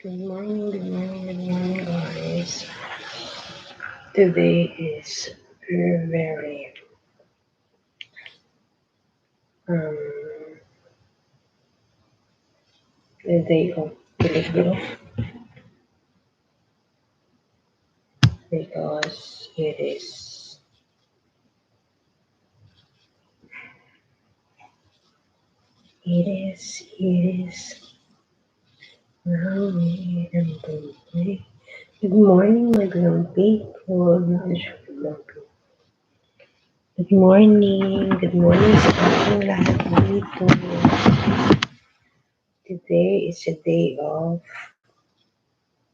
Good morning, guys. Today is very um the day of Pilipino because it is now we am Tuesday. Good morning, my grumpy. Oh, not sure grumpy. Good morning sa ating lahat dito. Today is a day of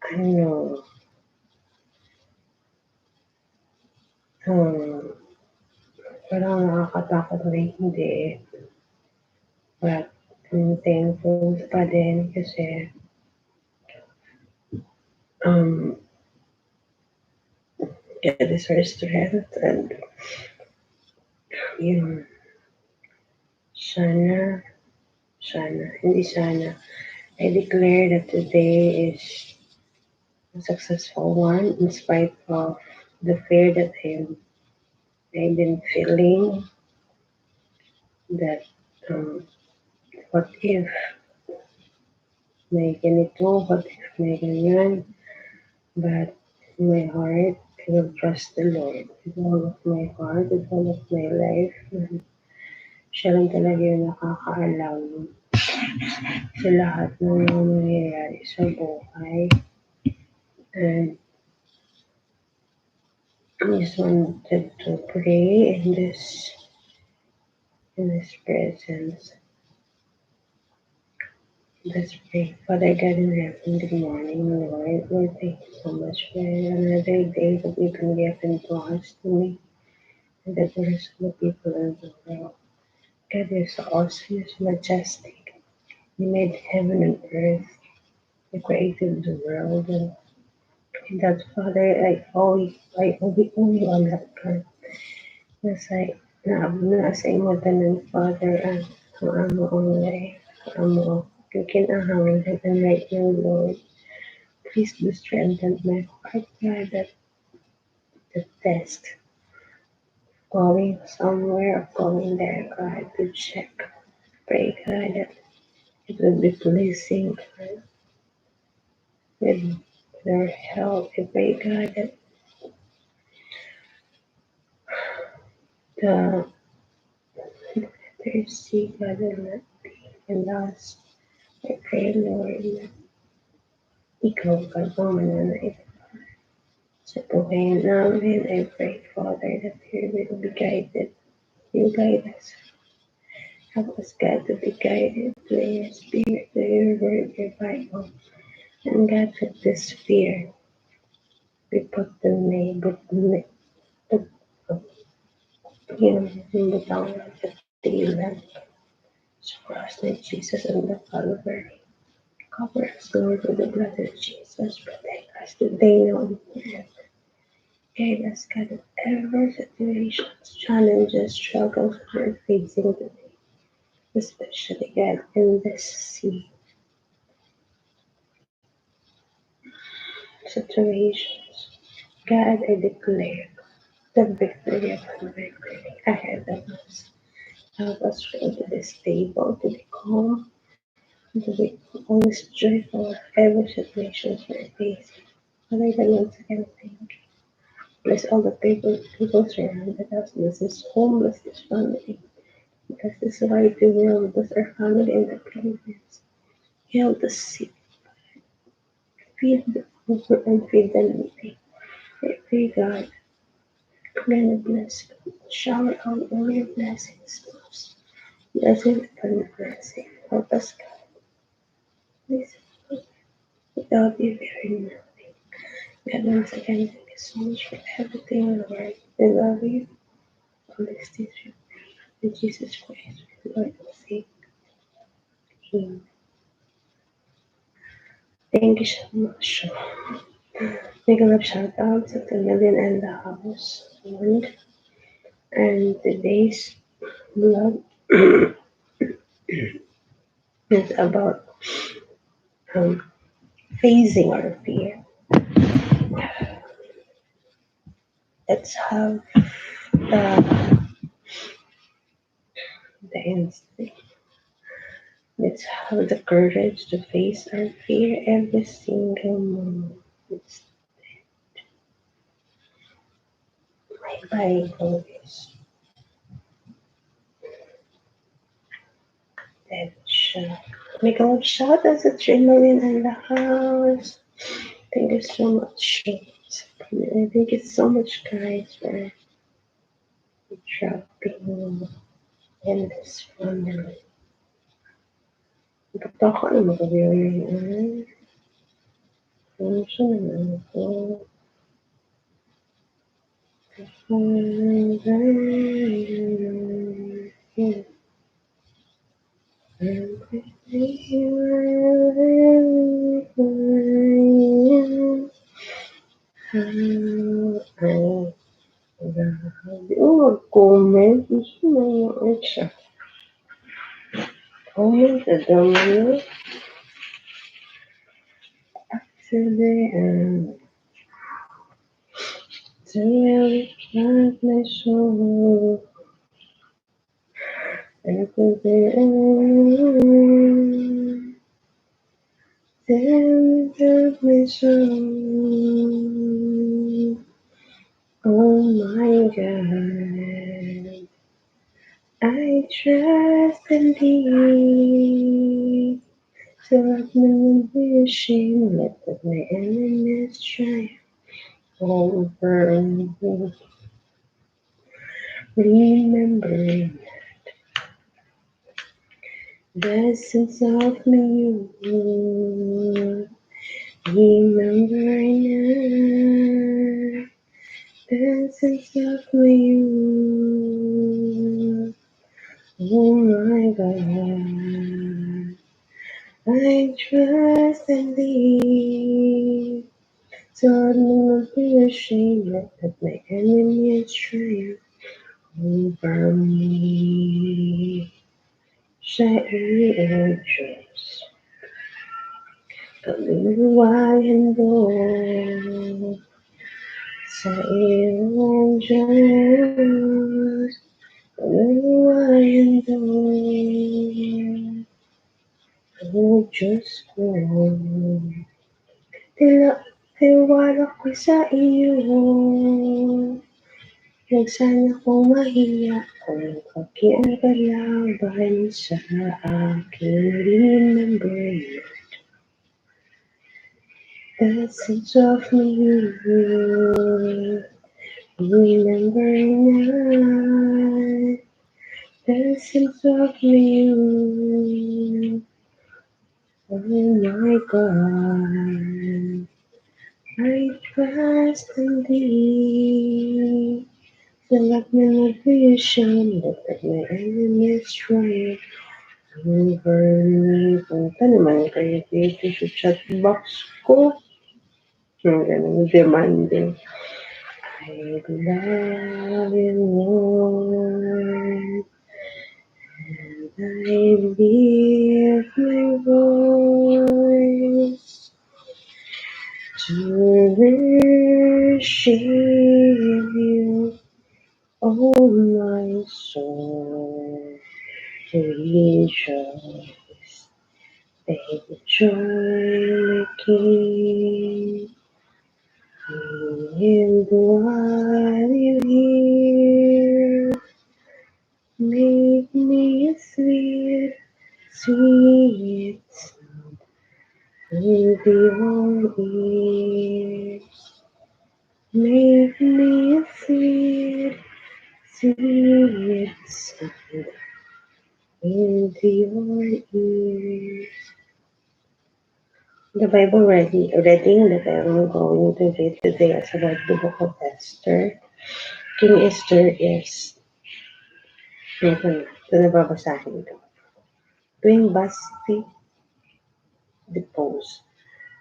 ano, um, parang nakakatakot na hindi. But I'm thankful pa din kasi um, God is our strength and yun, sana, hindi sana. I declare that today is a successful one in spite of the fear that I've been feeling that um, what if may ganito, what if may ganyan, but in my heart, I will trust the Lord with all of my heart, with all of my life. And siya lang talaga yung nakakaalam sa lahat ng nangyayari sa buhay. And I just wanted to pray in this presence. Let's pray. Father God in heaven, good morning, Lord. Lord, thank you so much for another day that you can given to us, to me, and that the rest of the people in the world. God, you're so awesome, you're so majestic. You made heaven and earth. You created the world, and that Father, we owe you on that part. Kasi nasa imo tanan, Father, ang amo ang life, ang amo yung kinahanglan. And right now, Lord, please do strengthen my heart, God, that the test going somewhere or going there, God, to check. Pray, God, that it will be pleasing, God, with their help. I pray, God, that the thirsty, God, will not be lost. I pray, Lord, na ikaw, God, ang mananaig sa buhay namin. I pray, Father, that we will be guided. You guide us. Help us, God, to be guided to your spirit, to your word, your Bible. And God, let this fear be put to me, but bitaw at tiilan. So cross like Jesus on the Calvary. Cover us, Lord, with the blood of Jesus. Protect us today, Lord. Guide us, God, in every situations, challenges, struggles we're facing today, especially, God, in this sea situations. God, I declare the victory upon victory ahead of us. Help us to be stable, to be calm, to be always joyful of every situation we're facing. Father, God, once again, thank you. Bless all the people surrounded us. Bless this home, bless this family. Bless this wide world, bless our family in the Philippines. Heal the sick, feed the poor, and feed the needy. I pray, God, grant a blessing. Shower out all your blessings to us. Blessing upon blessing. Help us, God. Please, without you, very nothing. God, once again, thank you so much for everything, Lord. We love you. All these things we pray in Jesus Christ, Lord and Savior. Amen. Thank you so much. Big love shout out to the million and the house. And today's vlog is about um, facing our fear. Let's have the instinct. Let's have the courage to face our fear every single moment. It's my Bible is dead shot. My God, shout as adrenaline in the house. Thank you so much. Thank you so much, guys, for dropping in this family. Nagtaka naman ko yun. Ano siya naman ako? Oh, mag-comment. Gusto mo yung siya. Comment na naman. Actually, to really plant my soul. And to the end. Then love my soul. Oh my God. I trust in thee. So let me not be ashamed. Let my enemies triumph over me. Remembering the essence of me. Remembering the essence of me. Oh my God. I trust in thee. So I will not be ashamed that my enemies triumph over me. Slightly anxious, kaluwalhando sa iyong Diyos. Kaluwalhando, o Diyos ko. Tiwala ko sa iyo. Huwag sana kong mahiya kung aking kalaban sa aking remember the essence of me. Remember now the essence of me. Oh my God, I trust in thee. So let me not be ashamed that my enemies triumph over me. Punta naman kayo dito sa chat box ko. Yung ganun, demanding. I love you, Lord, and I lift my voice to worship you, oh my soul. Rejoice, take joy, King, in what you hear. Make me a sweet, sweet sound with your ears. Make me a sweet, sweet sound with your ears. The Bible reading that I'm going to read today is about the book of Esther. King Esther is, ito na babasahin ko. Tuwing Basti deposed,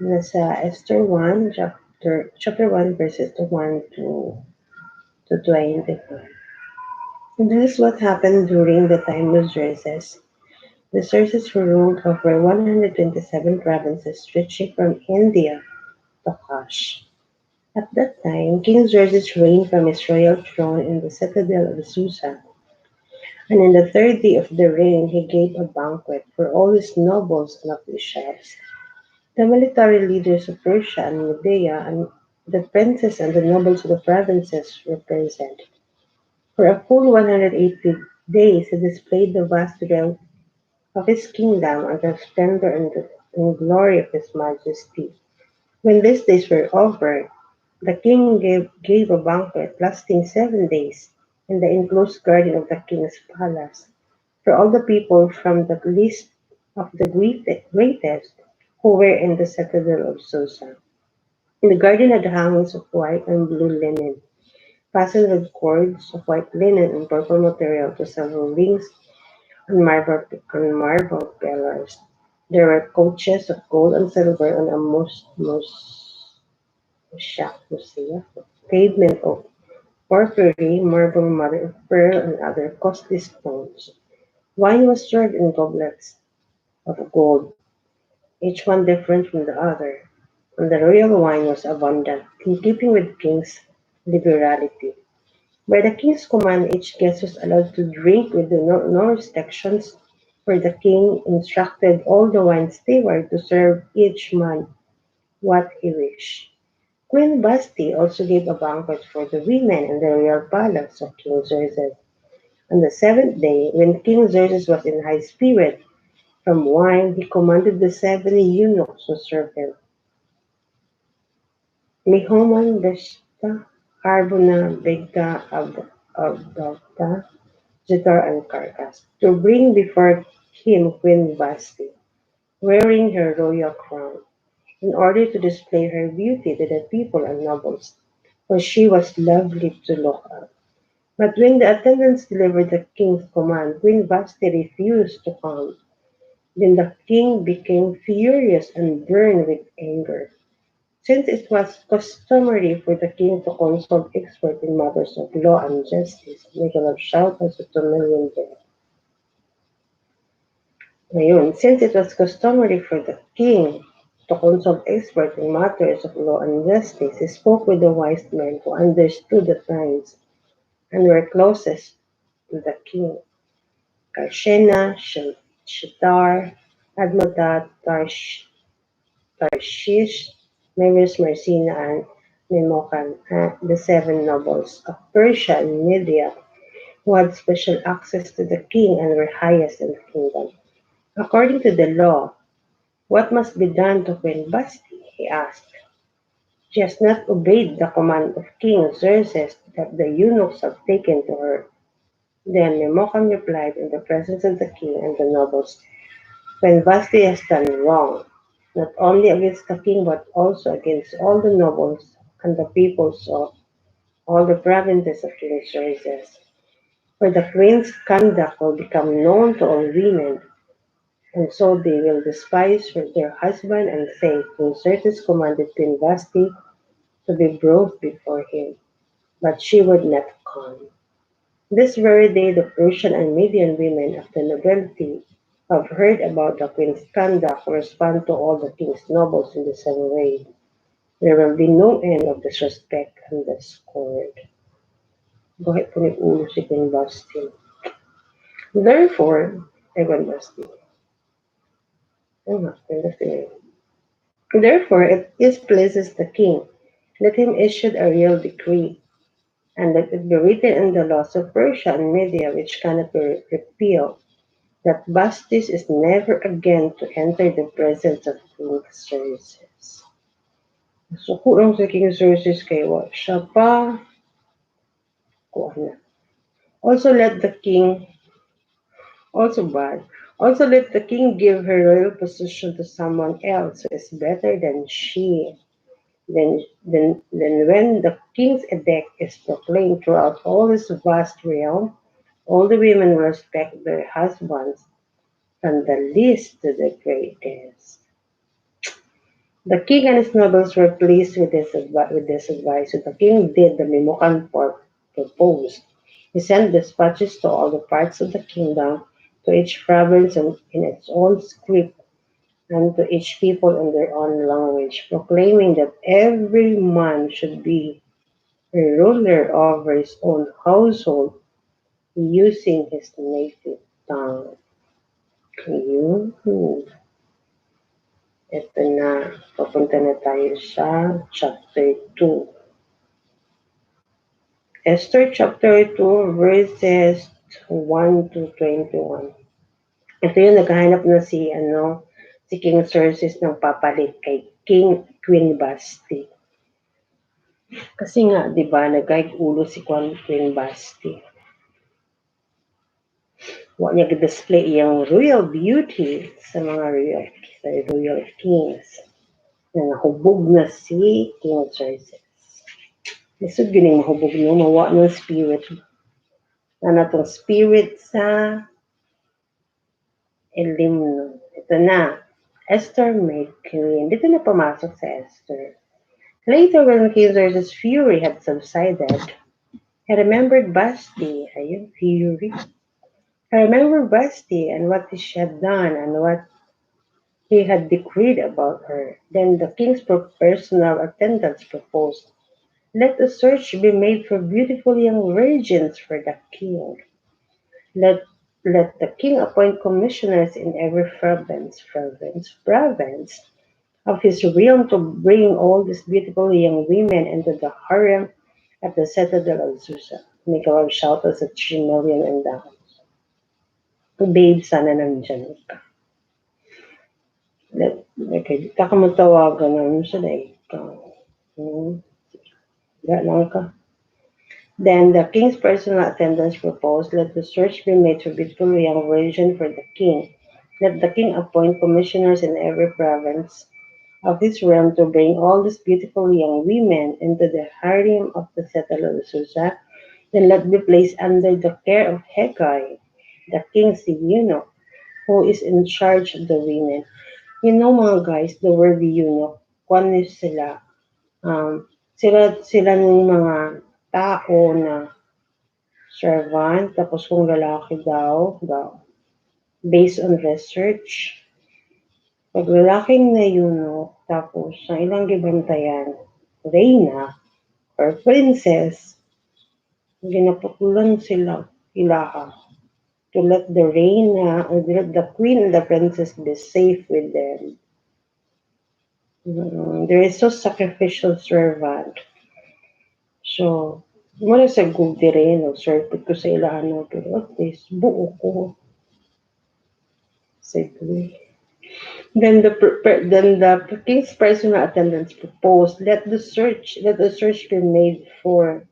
nasa Esther 1, chapter 1, verses 1 to 24. And this is what happened during the time of Xerxes, The Xerxes who ruled over 127 provinces stretching from India to Kash. At that time, King Xerxes reigned from his royal throne in the citadel of Susa, and in the third day of the reign he gave a banquet for all his nobles and officials. The military leaders of Persia and Media and the princes and the nobles of the provinces were present. For a full 180 days he displayed the vast wealth of his kingdom and the splendor and glory of his majesty. When these days were over, the king gave a banquet lasting 7 days in the enclosed garden of the king's palace for all the people from the least of the greatest who were in the citadel of Susa. The garden had hangings of white and blue linen, fastened with cords of white linen and purple material to several rings on marble pillars. There were couches of gold and silver on a mosaic pavement of porphyry, marble, mother of pearl, and other costly stones. Wine was served in goblets of gold, each one different from the other, and the royal wine was abundant, in keeping with king's liberality. By the king's command, each guest was allowed to drink with no restrictions, for the king instructed all the wine stewards to serve each man what he wished. Queen Basti also gave a banquet for the women in the royal palace of King Xerxes. On the seventh day, when King Xerxes was in high spirit from wine, he commanded the 70 eunuchs to serve him: Mehuman, Beshta, Harbona, Bigta, Abdalta, Zithar, and Carcass, to bring before him Queen Vashti, wearing her royal crown, in order to display her beauty to the people and nobles, for she was lovely to look at. But when the attendants delivered the king's command, Queen Vashti refused to come. Then the king became furious and burned with anger. Since it was customary for the king to consult experts in matters of law and justice, may God shout as a 2 million there. Ngayon, since it was customary for the king to consult experts in matters of law and justice, he spoke with the wise men who understood the times and were closest to the king: Karshena, Shatar, Admodat, Tarshish, Meres, Mersina, and Memocan, the 7 nobles of Persia and Media, who had special access to the king and were highest in the kingdom. According to the law, what must be done to Queen Basti? He asked. She has not obeyed the command of King Xerxes that the eunuchs have taken to her. Then Memocan replied in the presence of the king and the nobles, Queen Vashti has done wrong, not only against the king but also against all the nobles and the peoples of all the provinces of King Xerxes. For the queen's conduct will become known to all women, and so they will despise their husband and say, King Xerxes commanded Queen Vashti to be brought before him, but she would not come. This very day the Persian and Median women of the nobility have heard about the queen's conduct respond to all the king's nobles in the same way. There will be no end of disrespect and discord. Bakit po ulo si Queen Basti? Therefore, Queen Basti. Queen Basti. Therefore, it displeases the king. Let him issue a real decree, and let it be written in the laws of Persia and Media, which cannot be repealed, that Bastis is never again to enter the presence of King Xerxes. Suko lang sa King Xerxes kay wa siya pa kuha na. Also let the king, also bad, also let the king give her royal position to someone else who is better than she. Then when the king's edict is proclaimed throughout all his vast realm, all the women will respect their husbands, from the least to the greatest. The king and his nobles were pleased with this advice, so the king did the Memucan proposed. He sent dispatches to all the parts of the kingdom to each province in its own script, and to each people in their own language, proclaiming that every man should be a ruler over his own household using his native tongue. Yun. Ito na. Papunta na tayo sa chapter 2. Esther chapter 2 verses 1 to 21. Ito yung naghahanap na si King Xerxes ng papalit kay Queen Basti. Kasi nga, di ba, nagkahit ulo si Queen Basti. Wa niya display yung royal beauty sa royal kings na nahubog na si King Xerxes. Lisod gining mahubog no, mawa ng spirit. Na natong spirit sa elimno. Ito na. Esther made queen. Dito na pumasok sa Esther. Later, when King Xerxes' fury had subsided, he remembered Basti. Ayun, fury. I remember Basti and what she had done and what he had decreed about her. Then the king's personal attendants proposed, let a search be made for beautiful young virgins for the king. Let let the king appoint commissioners in every province of his realm to bring all these beautiful young women into the harem at the citadel of Susa. Make a loud shout as a 3 million and down. Babe, sana nandyan ka. Okay, di ka matawagan namin sa ikaw. Lang ka. Then the king's personal attendants proposed, let the search be made for beautiful young virgin for the king. Let the king appoint commissioners in every province of his realm to bring all these beautiful young women into the harem of the settler of Susa. Then let be placed under the care of Hegai, the king's eunuch, who is in charge of the women. You know mga guys, the word eunuch, kung ano sila, sila ng mga tao na servant, tapos kung lalaki daw, based on research, pag lalaking na eunuch, tapos ang ilang gibantayan, reyna or princess, ginaputulan sila ilaha to let the reyna or let the queen and the princess be safe with them. There is so sacrificial servant. So, wala sa good rin, no? Serpent ko sa ilahan no, pero at least buo ko. Sige. Then the king's personal attendants proposed, let the search be made for,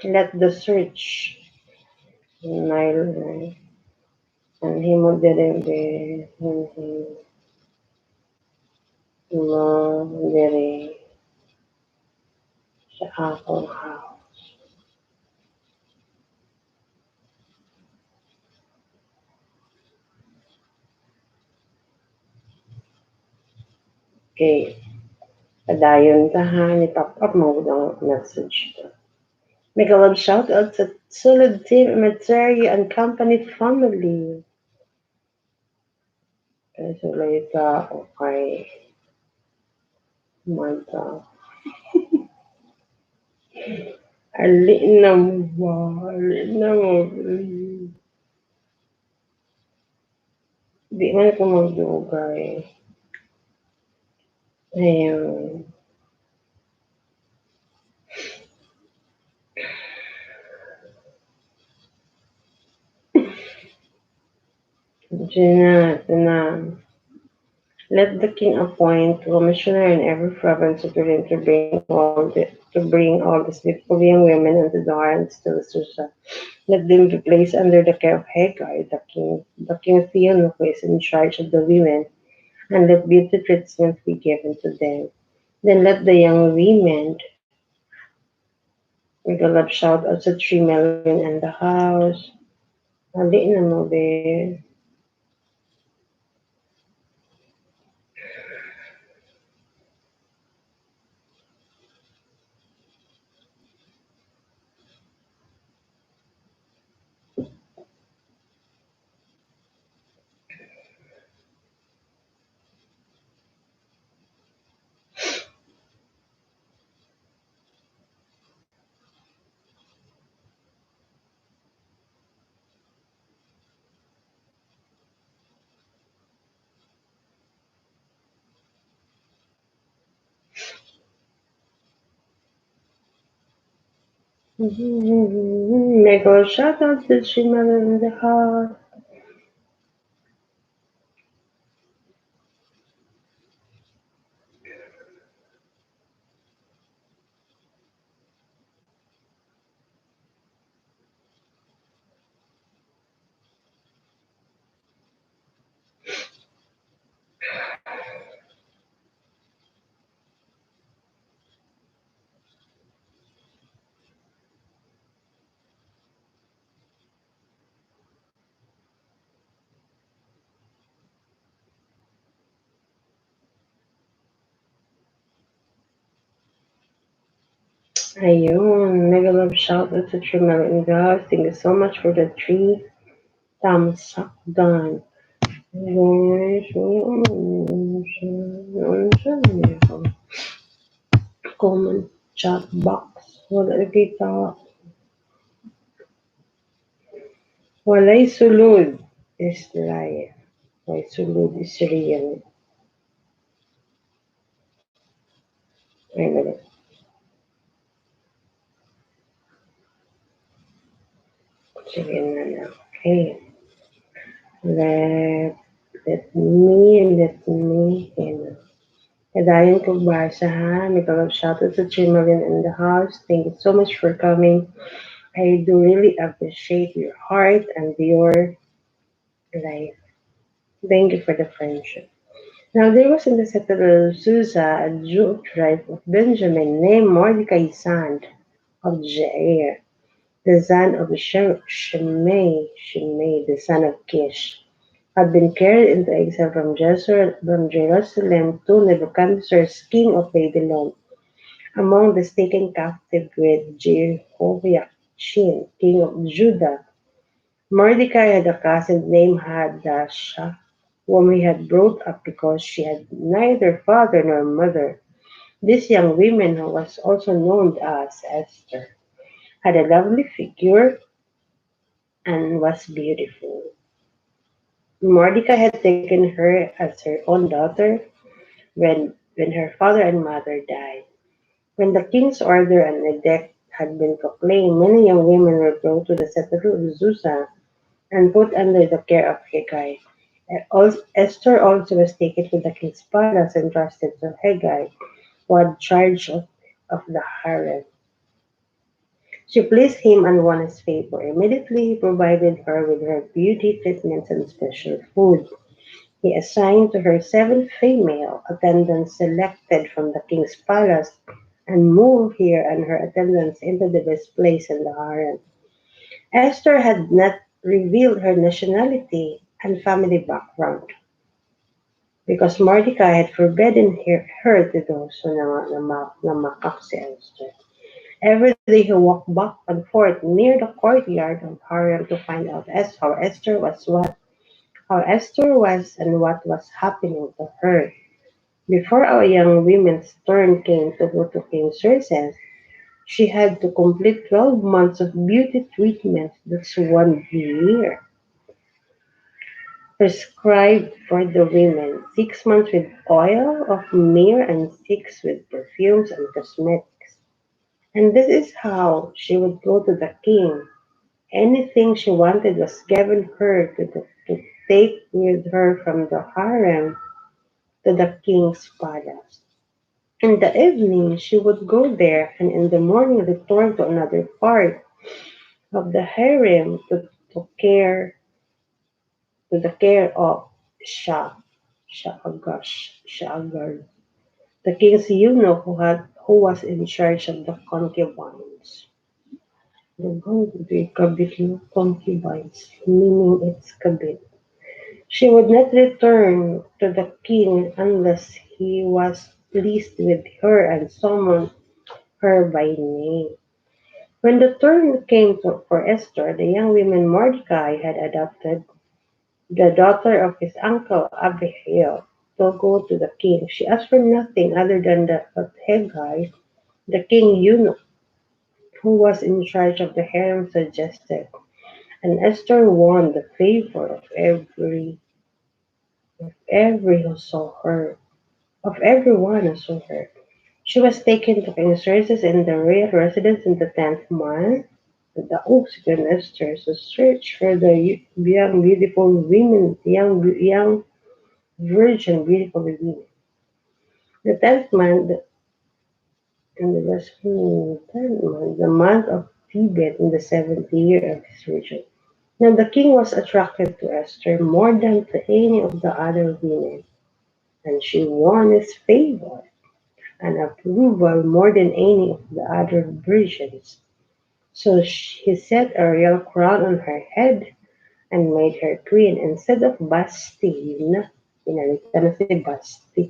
let the search, Nile, and he mo dire, dire sa akong house. Okay. Padayon ta ha, ni Papa mo ang message to. Make a loud shout out to solid team Materi and company family. So later, okay. Manta. Ali na mo ba? Ali na mo. Di man ko magdugay. Ayun. Ito na. Let the king appoint commissioner in every province of the realm to bring all these beautiful young women into the islands to the Susa. Let them be placed under the care of Hagar, the king Theon, who is in charge of the women, and let beauty treatment be given to them. Then let the young women make a loud shout out to 3 million in the house. Ali na mo, be. Make a shout out to Shimmer in the house. Ayun, mega love shout out to Shimmer in the house. Thank you so much for the 3 thumbs up done. Comment chat box. Wala nakita. Walay sulod is life. Walay sulod is real. Ay, wala. Sige na lang. Okay. Let, let me. Kadayon ko basa ha. May shoutout to Chimarin in the house. Thank you so much for coming. I do really appreciate your heart and your life. Thank you for the friendship. Now there was in the citadel of Susa a Jew tribe of Benjamin named Mordecai son of Jair, the son of Shimei, the son of Kish, had been carried into exile from Jerusalem to Nebuchadnezzar, king of Babylon. Among those taken captive with Jehoiachin, king of Judah, Mordecai had a cousin named Hadassah, whom he had brought up because she had neither father nor mother. This young woman, who was also known as Esther, had a lovely figure and was beautiful. Mordecai had taken her as her own daughter when her father and mother died. When the king's order and edict had been proclaimed, many young women were brought to the citadel of Susa and put under the care of Hegai. Esther also was taken to the king's palace and trusted to Hegai, who had charge of the harem. She pleased him and won his favor. Immediately he provided her with her beauty treatments and special food. He assigned to her 7 female attendants selected from the king's palace and moved her and her attendants into the best place in the harem. Esther had not revealed her nationality and family background because Mordecai had forbidden her to those who namakak si Esther. Every day he walked back and forth near the courtyard of harem to find out how Esther was and what was happening to her. Before our young woman's turn came to go to King Xerxes, she had to complete 12 months of beauty treatment. That's 1 year. Prescribed for the women, 6 months with oil of myrrh and 6 with perfumes and cosmetics. And this is how she would go to the king. Anything she wanted was given her to take with her from the harem to the king's palace. In the evening she would go there, and in the morning return to another part of the harem to care to the care of Shah Shaagar, the king's eunuch who was in charge of the concubines. The concubines, meaning its kabit. She would not return to the king unless he was pleased with her and summoned her by name. When the turn came for Esther, the young woman Mordecai had adopted, the daughter of his uncle Abihail, to go to the king. She asked for nothing other than what Hegai, the king eunuch, who was in charge of the harem, suggested, and Esther won the favor of every who saw her, of everyone who saw her. She was taken to King Xerxes in the royal residence in the 10th month. The Oxygen Esther to search for the young, beautiful women, young virgin, beautiful women. The 10th month, and the was 10th month, the month of Tebet in the 7th year of his reign. Now the king was attracted to Esther more than to any of the other women, and she won his favor and approval more than any of the other virgins. So he set a royal crown on her head and made her queen instead of Basti. Pinalitan na si Basti.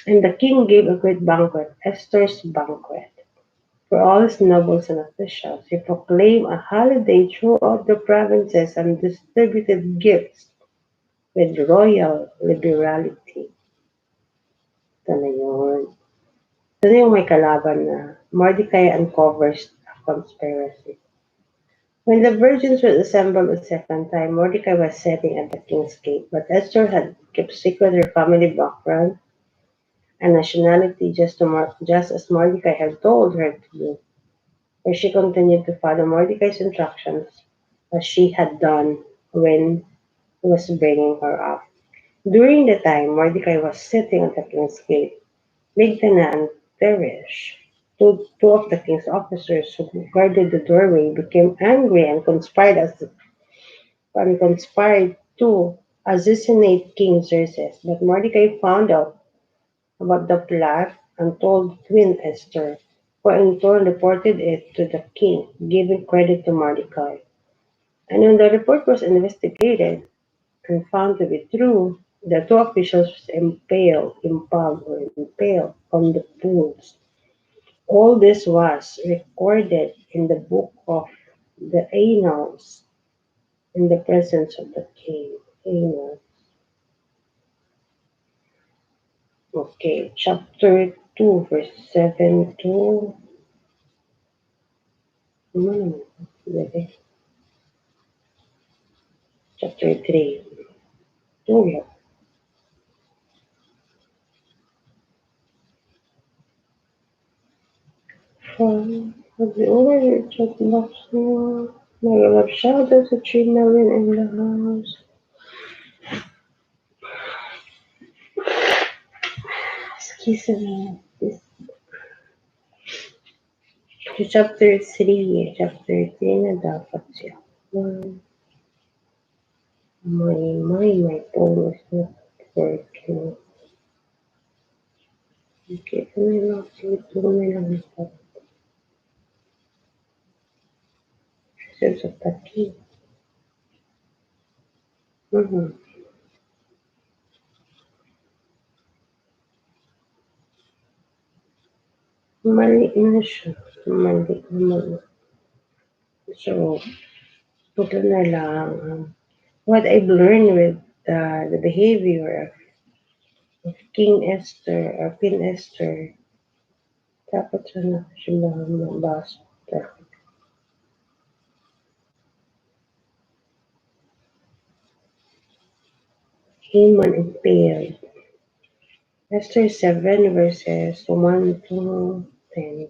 And the king gave a great banquet, Esther's banquet, for all his nobles and officials. He proclaimed a holiday throughout the provinces and distributed gifts with royal liberality. Ito na yun. Ito na yung may kalaban na Mordecai uncovers a conspiracy. When the virgins were assembled a second time, Mordecai was sitting at the king's gate, but Esther had kept secret her family background and nationality just as Mordecai had told her to do, and she continued to follow Mordecai's instructions as she had done when he was bringing her up. During the time Mordecai was sitting at the king's gate, Bigthana and Teresh, two of the king's officers who guarded the doorway, became angry and conspired to assassinate King Xerxes. But Mordecai found out about the plot and told Queen Esther, who in turn reported it to the king, giving credit to Mordecai. And when the report was investigated and found to be true, the two officials were impaled on the poles. All this was recorded in the book of the Annals in the presence of the king. Annals. Okay, chapter 2, verse 7 to hmm, chapter 3. Oh, yeah. Have the overheard chat box now? My love shout out to 3 million in the house. Excuse me. Chapter 3. Chapter 3 na dapat siya. Um, my phone is not working. Okay, ano lang, sige, na lang ito. Sense of the key. Mhm. Mali na siya. Mali. So, ito na lang. What I've learned with the behavior of King Esther or Queen Esther, dapat sana siya mabasa. Haman impaired. Esther 7 verses 1 to 10.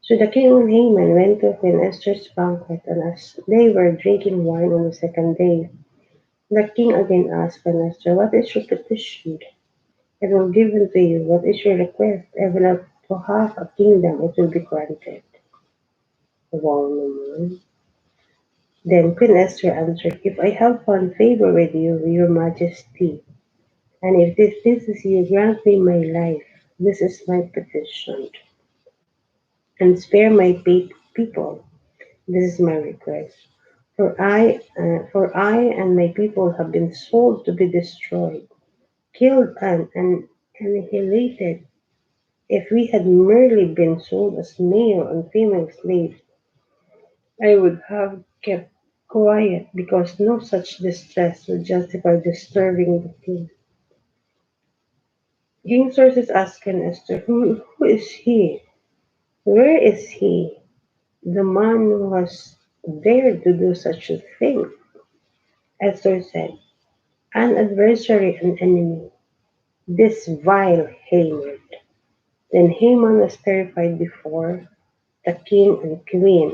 So the king and Haman went to Queen Esther's banquet, and as they were drinking wine on the second day, the king again asked Queen Esther, "What is your petition? It will be given to you. What is your request? Even up to half a kingdom, it will be granted." Wow naman. Then Queen Esther answered, "If I have found favor with you, your majesty, and if this pleases you, grant me my life. This is my petition, and spare my people. This is my request. For I and my people have been sold to be destroyed, killed, and annihilated. If we had merely been sold as male and female slaves, I would have kept quiet, because no such distress would justify disturbing the king." King Xerxes asked Esther, who is he? Where is he, the man who has dared to do such a thing? Esther said, "An adversary, an enemy, this vile Haman. Then Haman was terrified before the king and queen.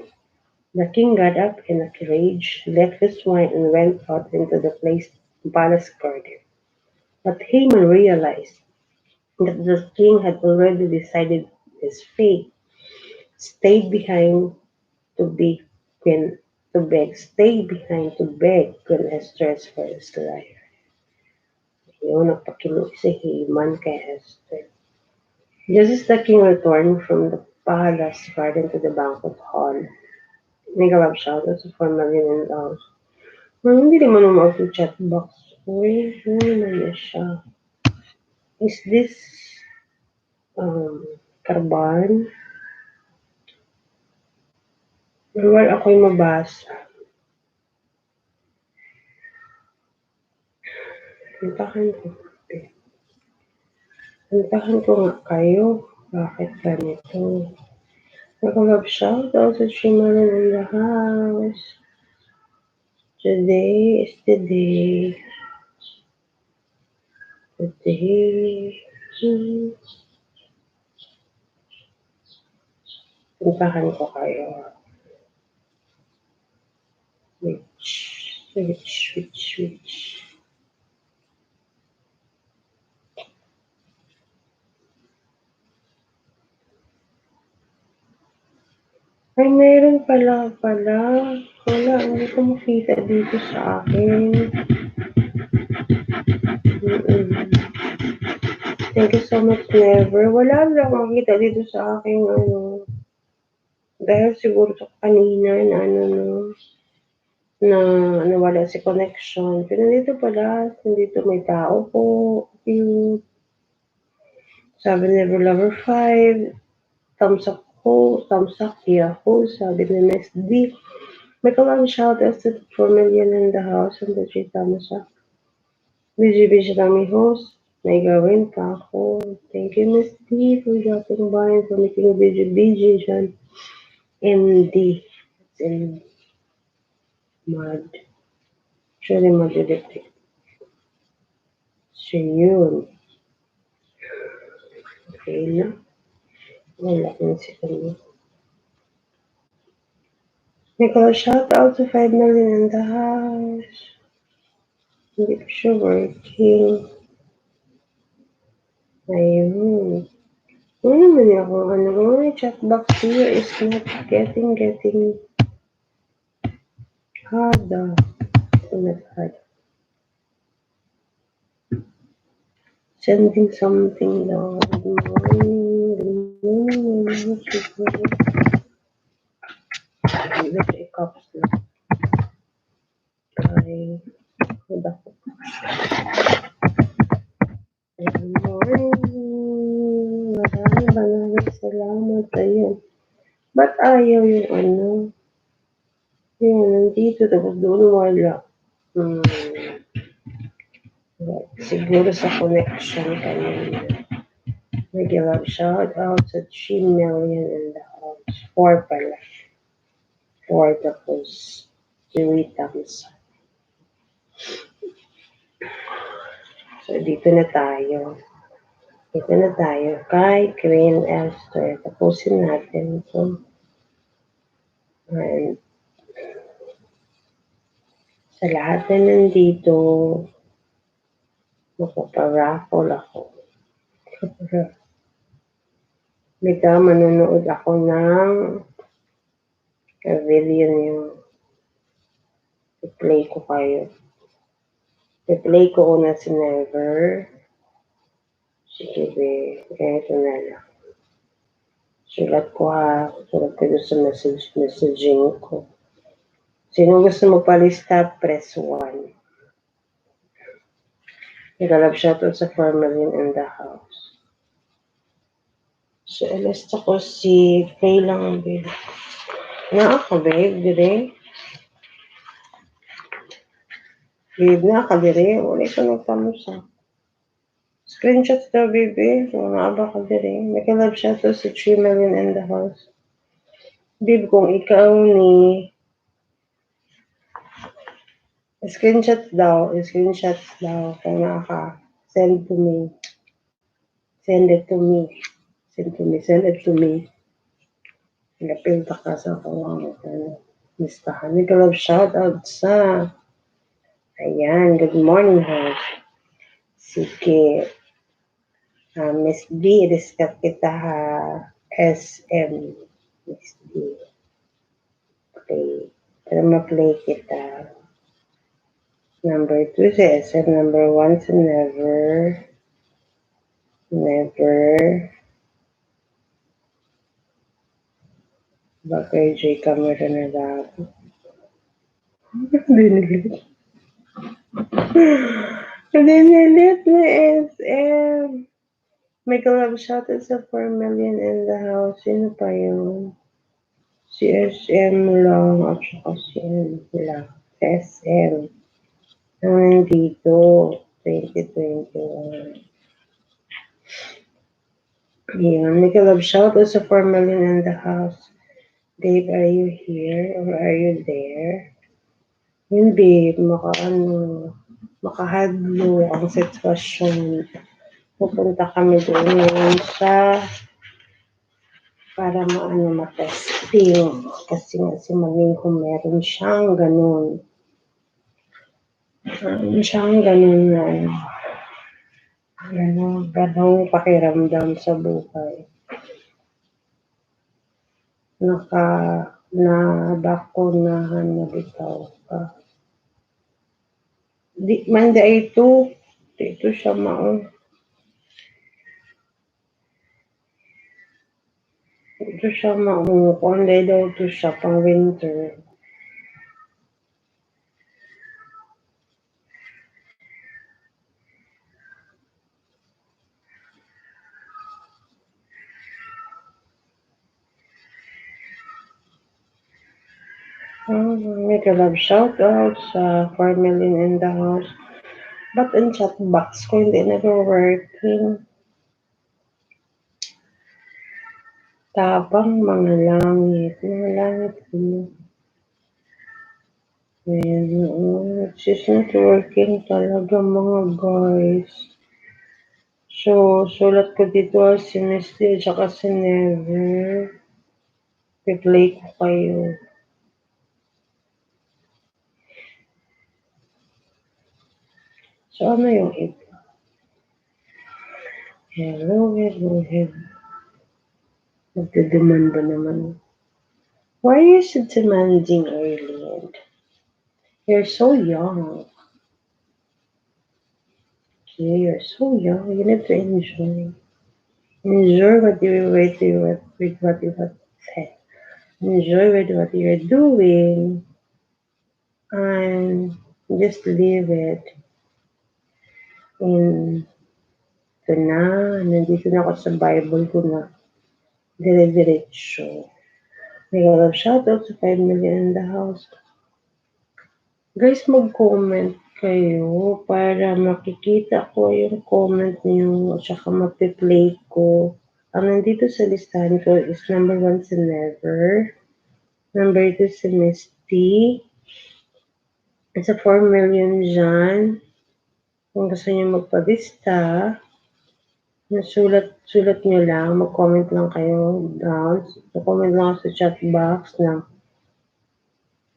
The king got up in a rage, left his wine, and went out into the palace garden. But Haman realized that the king had already decided his fate, stayed behind to beg stayed behind to beg Queen Esther for his life. Yun, nagpakiluwi si Haman kay Esther. Just as the king returned from the palace garden to the banquet hall, nag-alab shoutout sa formalin and house. Hindi naman naman ako chat box. Uy, ano naman na siya? Is this Karban? Bawal ako'y mabasa. Puntahan ko. Puntahan ko nga kayo. Bakit ganito? Nag-love shoutout sa Chimaran in the house. Today is the day. Today. Puntahan ko kayo. Which. Ay, mayroon pala. Wala, hindi ko makita dito sa akin. Thank you so much, Never. Wala lang makita dito sa aking dahil siguro sa kanina na nawala si connection. Pero nandito pala, nandito may tao po. Yung sabi ni Lover 5, thumbs up, Yahoo, sabi ni Miss D. May kalang shout out to 4 million in the house and the 3 thumbs up. Busy kami host. May gawin pa ako. Thank you, Miss D, for dropping by and for making a busy dyan. MD. It's in mud. Actually, mad-electric. So, yun. Okay na. Wala na si kanya. May call shout out to 5 million in the house. Hindi ko siya working. Ayun. Ano naman ako, my chat box here is not getting harder. Not hard. Sending something now. Good morning. Let's a cups lang. Ay, hold up. Good morning. Maraming salamat. Ayun. Ba't ayaw yung Yan, nandito. Tapos doon wala. Siguro sa connection kanina. Nag-love shout out sa 3 million in the house. 4 pala. 4 tapos 3 thumbs up. So, dito na tayo. Kay Queen Esther. Tapusin natin ito. And sa lahat na nandito, magpaparaffle ako. Manonood ako ng pavilion yung i-play ko kayo. I-play ko una si Never. Sige, ganito na lang. Sulat ko doon sa messaging ko. Sino gusto magpalista, press 1. Nag-love shoutout sa Formalin in the house. So, alasta ko si Faye lang ang babe. Ako, babe, dire. Babe, dire. Wala ka nagtamo sa. Screenshots daw, baby. Kung naaba ka dire. Nag-love shoutout sa 3 million in the house. Babe, kung ikaw ni screenshots daw kung naka send it to me Send to me. Send it to me. Napilta ka sa kawang listahan. May love shoutout sa ayan, good morning house. Sige. Miss B, discuss kita ha. SM. Miss B. Play. Para ma-play kita. Number 2 sa SM. Number 1 sa never. Never. Bakay J. Camera na lang. Dinilit. Dinilit na SM. May collab shoutout sa 4 million in the house. Sino pa yun? Si SM lang at saka si M lang. SM. Nandito. 2021. Ayan. May collab shoutout sa 4 million in the house. Babe, are you here or are you there? Yun, babe. Makahadlo ang sitwasyon. Pupunta kami doon ngayon para matesting. Kasi nga si Maminho meron siyang ganun. Ganong pakiramdam sa buhay. Nabakunahan na bitaw ka. Di man da ito siya maong. Ito siya maong. Kung daw ito siya pang winter. Make a love shout out sa 4 million in the house. But in chat box ko hindi nag-working. Tabang mga langit. Ano? Ayan, it's just not working talaga mga guys. So, sulat ko dito si Misty at saka si Never. I-play ko kayo. So, ano yung iba? Hello. Nagdedemand ba naman? Why are you so demanding, Arlene? You're so young. Okay, you're so young. You need to enjoy. Enjoy what you say. Enjoy with what you're doing. And just leave it. And ito na. Nandito na ako sa Bible ko na. Dire-diretso. May love shoutout sa 5 million in the house. Guys, mag-comment kayo para makikita ko yung comment niyo at saka mapi-play ko. Ang nandito sa listahan ko is number 1 si Never, number 2 si Misty, sa 4 million dyan. Kung gusto niyo magpalista, sulat niyo lang, mag-comment lang kayo down. Comment lang sa chat box ng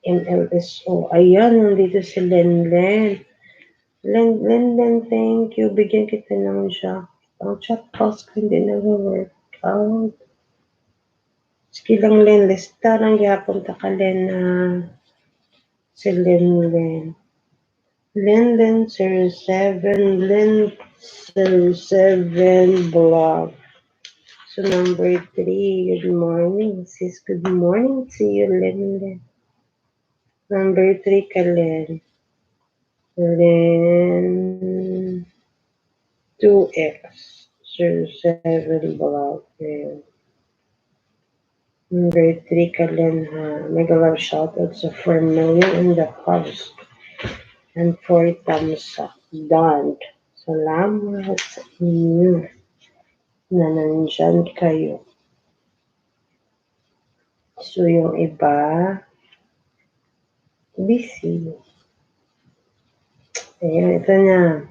MLSO. Ayan, nandito si Lenlen. Len, thank you. Bigyan kita naman siya. Ang chat box ko hindi nag-work out. Sige lang, Len. Lista lang gyapon ta ka, Len, si Len. Len 07. Len 07 blog. So, number 3. Good morning, sis. Good morning to you, Len. Number 3 ka, Len. Len 2X. 07 blog. Number 3 ka, Len, ha. Mega love shoutout sa 4 million in the house. And 4 thumbs up. Done. Salamat sa inyo na nandyan kayo. So, yung iba, busy. Ayan, ito na.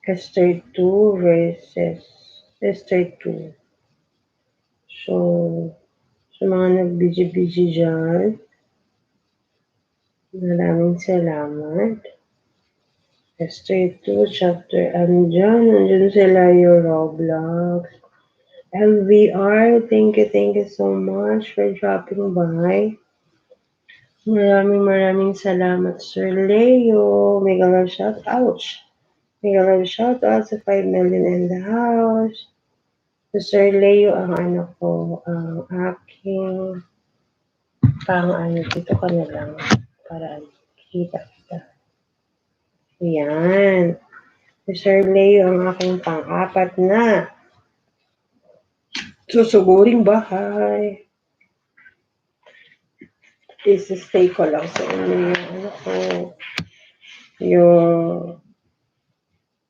Esther 2 versus Esther 2. So, sa mga nag-busy-busy dyan, maraming salamat. Esther 2, chapter, andyan sila yung Roblox. LVR, thank you so much for dropping by. Maraming salamat, Sir Leo. Mega love shout out. Mega love shout out sa 5 million in the house. So, Sir Leo, ang ano ko, ang aking pang-ano, dito ka na lang para kita kita. Yan. Si Sir Leo, ang aking pang-apat na susuguring bahay. I-stay ko lang sa inyo yung ano ko, yung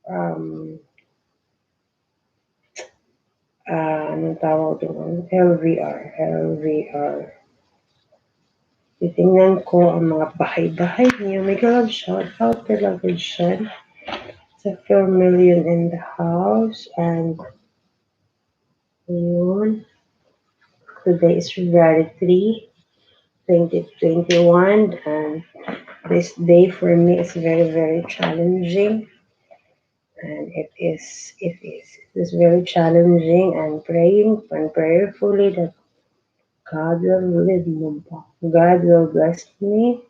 um, anong tawag doon? LVR. LVR. Titingnan ko ang mga bahay-bahay niyo. May love shout out talaga dyan. Sa 4 million in the house. And yun. Today is February 3, 2021. And this day for me is very challenging. And it is very challenging and praying and prayerfully that God will lead me. God will bless me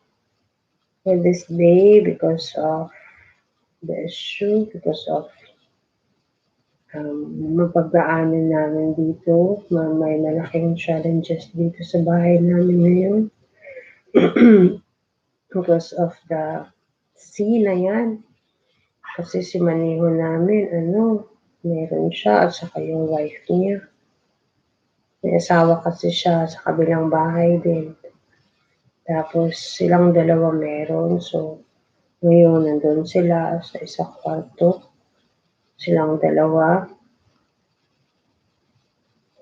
for this day because of the issue, because of mapagdaanan namin dito. May malaking challenges dito sa bahay namin ngayon. Because of the sea na yan. Kasi si Maniho namin, meron siya at saka yung wife niya. May asawa kasi siya sa kabilang bahay din. Tapos silang dalawa meron. So, ngayon nandun sila sa isang kwarto. Silang dalawa.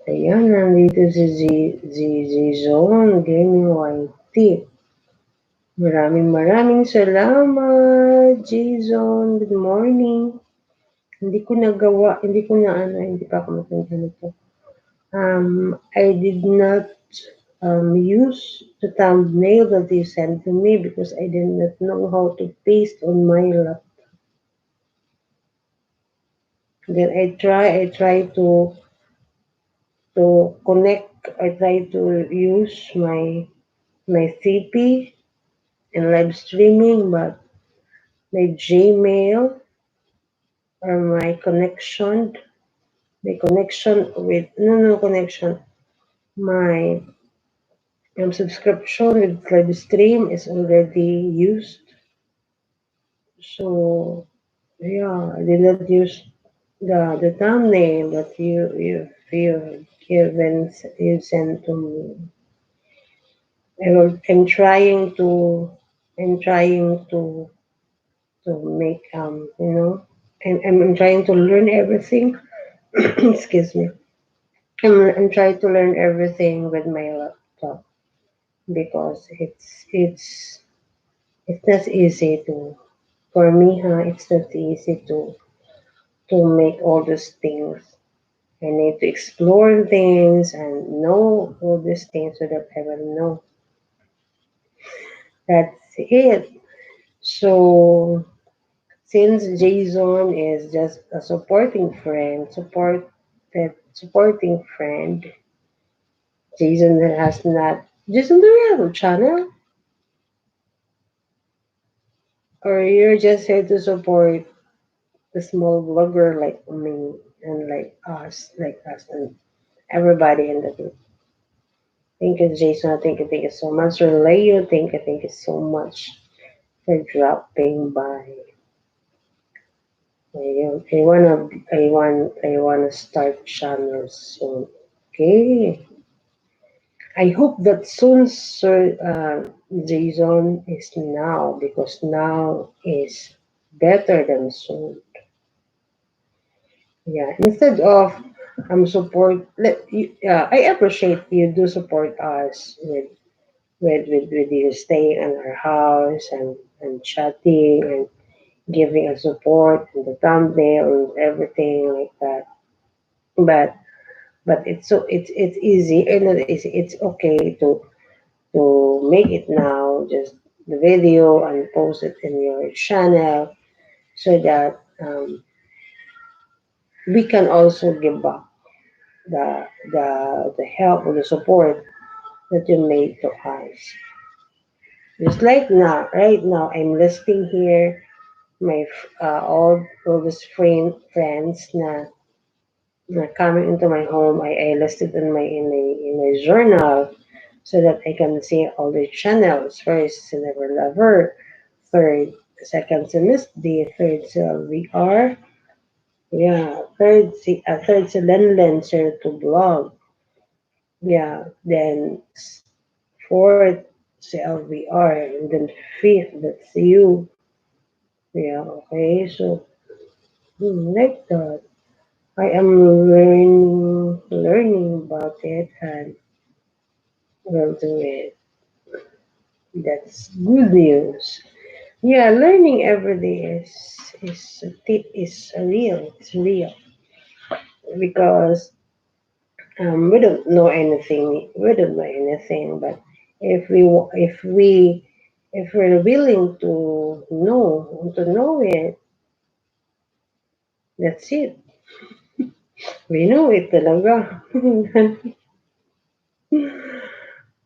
Ayan, nandito si Zone Gaming YT. Maraming salamat, Jason. Good morning. Hindi ko nagawa, hindi pa ako matanda nito. I did not use the thumbnail that you sent to me because I did not know how to paste on my laptop. Then I try to connect, I try to use my CP in live streaming, but my Gmail or my connection with, no connection, my subscription with live stream is already used. So, yeah, I did not use the thumbnail that you sent to me. I'm trying to make I'm trying to learn everything. Excuse me. I'm trying to learn everything with my laptop because it's not easy to for me, it's not easy to make all those things. I need to explore things and know all these things so that I will know. That's it. So since Jason is just a supporting friend, Jason has not. Jason, do you have a channel, or you're just here to support the small vlogger like me and like us, and everybody in the group? Thank you, Jason. Thank you so much. Leo, thank you so much for dropping by. I wanna start channel soon. Okay. I hope that soon, Sir Jason, is now because now is better than soon. Yeah. Instead of I appreciate you do support us with you staying in our house and chatting and giving a support in the thumbnail and everything like that. But it's easy or not easy. It's okay to make it now, just the video and post it in your channel so that we can also give back the help or the support that you made to us. Just like now, right now, I'm listing here my all these friends na coming into my home. I listed in my journal so that I can see all the channels. First, Never Lover. Third, second semester. Third, VR. Yeah, third, Lenlen, share to blog. Yeah, then fourth, LVR, and then fifth, that's you. Yeah, okay, so like that. I am learning about it and will do it. That's good news. Yeah, learning every day is real. It's real because we don't know anything. We don't know anything, but if we're willing to know it, that's it. We know it talaga.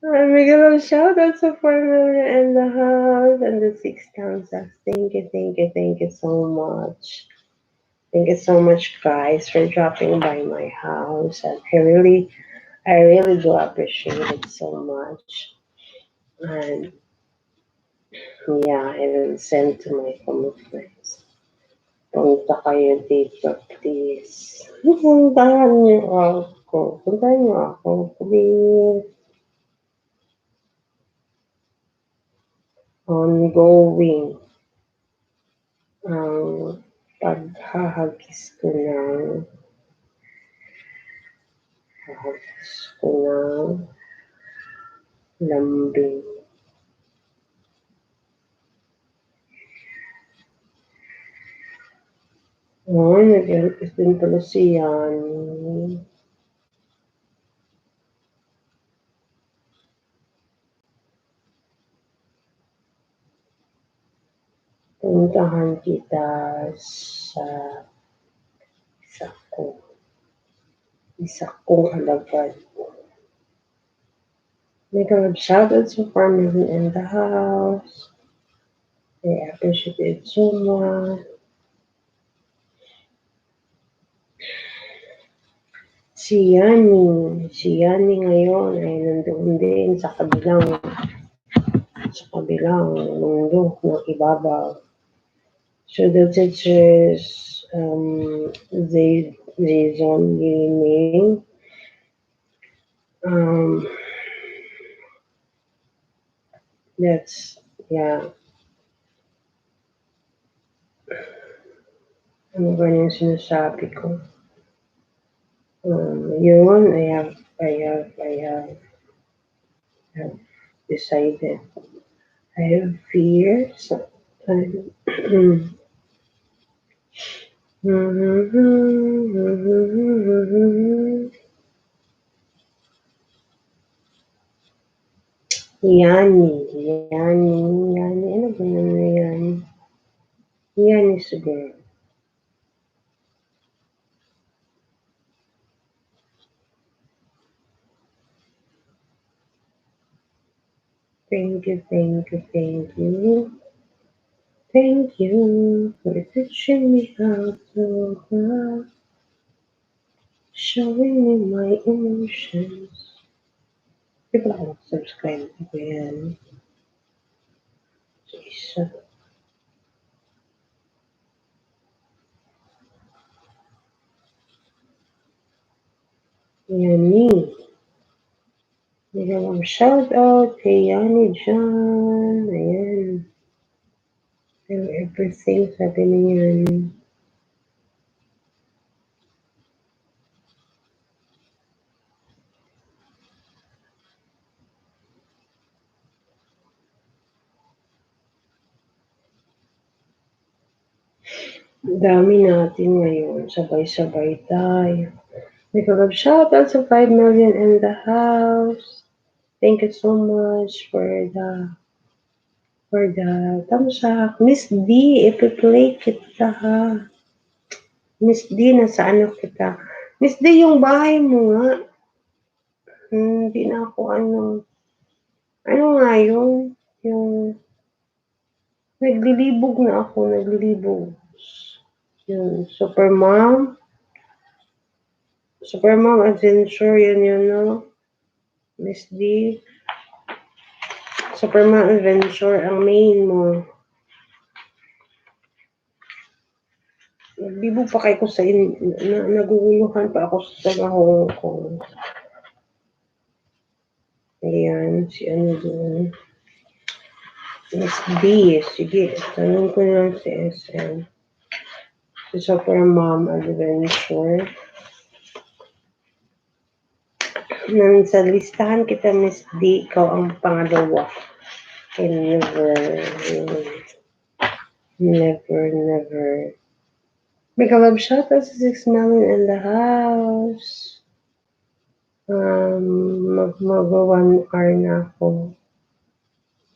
And we give a shout out to 4 million in the house and the 6,000. Thank you so much. Thank you so much, guys, for dropping by my house. And I really do appreciate it so much. And yeah, I will send to my common friends. Punta kayo dito, please. Puntahan niyo ako. Puntahan niyo ako, please. Ongoing ang paghahagis ko ng lambing. Oh, nag-request din pala si Yani. Puntahan kita sa isa ko, isa kong alagad. My God, shout out to family in the house. I appreciate it so much. Si Yani ngayon ay nandoon din sa kabilang mundo ng ibabaw. So the teachers, they don't meaning, um, that's, yeah, ano ba yung sinasabi ko? Yun, I have decided. I have fears. Yani, ano ba yun na Yani? Yani siguro. Thank you, thank you, thank you. Thank you for teaching me how to love, showing me my emotions. Di ba ako subscribe ko yan? Isa. Yani. Dalawang shout out kay Yani dyan. Ayan. Pero everything sabi niyan. Dami natin ngayon, sabay-sabay tayo. May collab shoutout sa 5 million in the house. Thank you so much for the thumbs up. Miss D, ipi-play kita ha. Miss D, nasa ano kita? Miss D, yung bahay mo nga. Hindi na ako ano nga yun? Yung, naglilibog. Yung Supermom Adventure, yun, no? Miss D, Supermom Adventure, ang main mo. Naglibog pa kayo ko sa naguguluhan pa ako sa taga Hong Kong. Ayan, si ano doon. Miss D, sige, tanong ko lang si SM. Si Supermom Adventure. Nang sa listahan kita, Miss D, ikaw ang pangalawa. And never. May kalab shoutout sa 6 million in the house. Mag-1 hour na ako.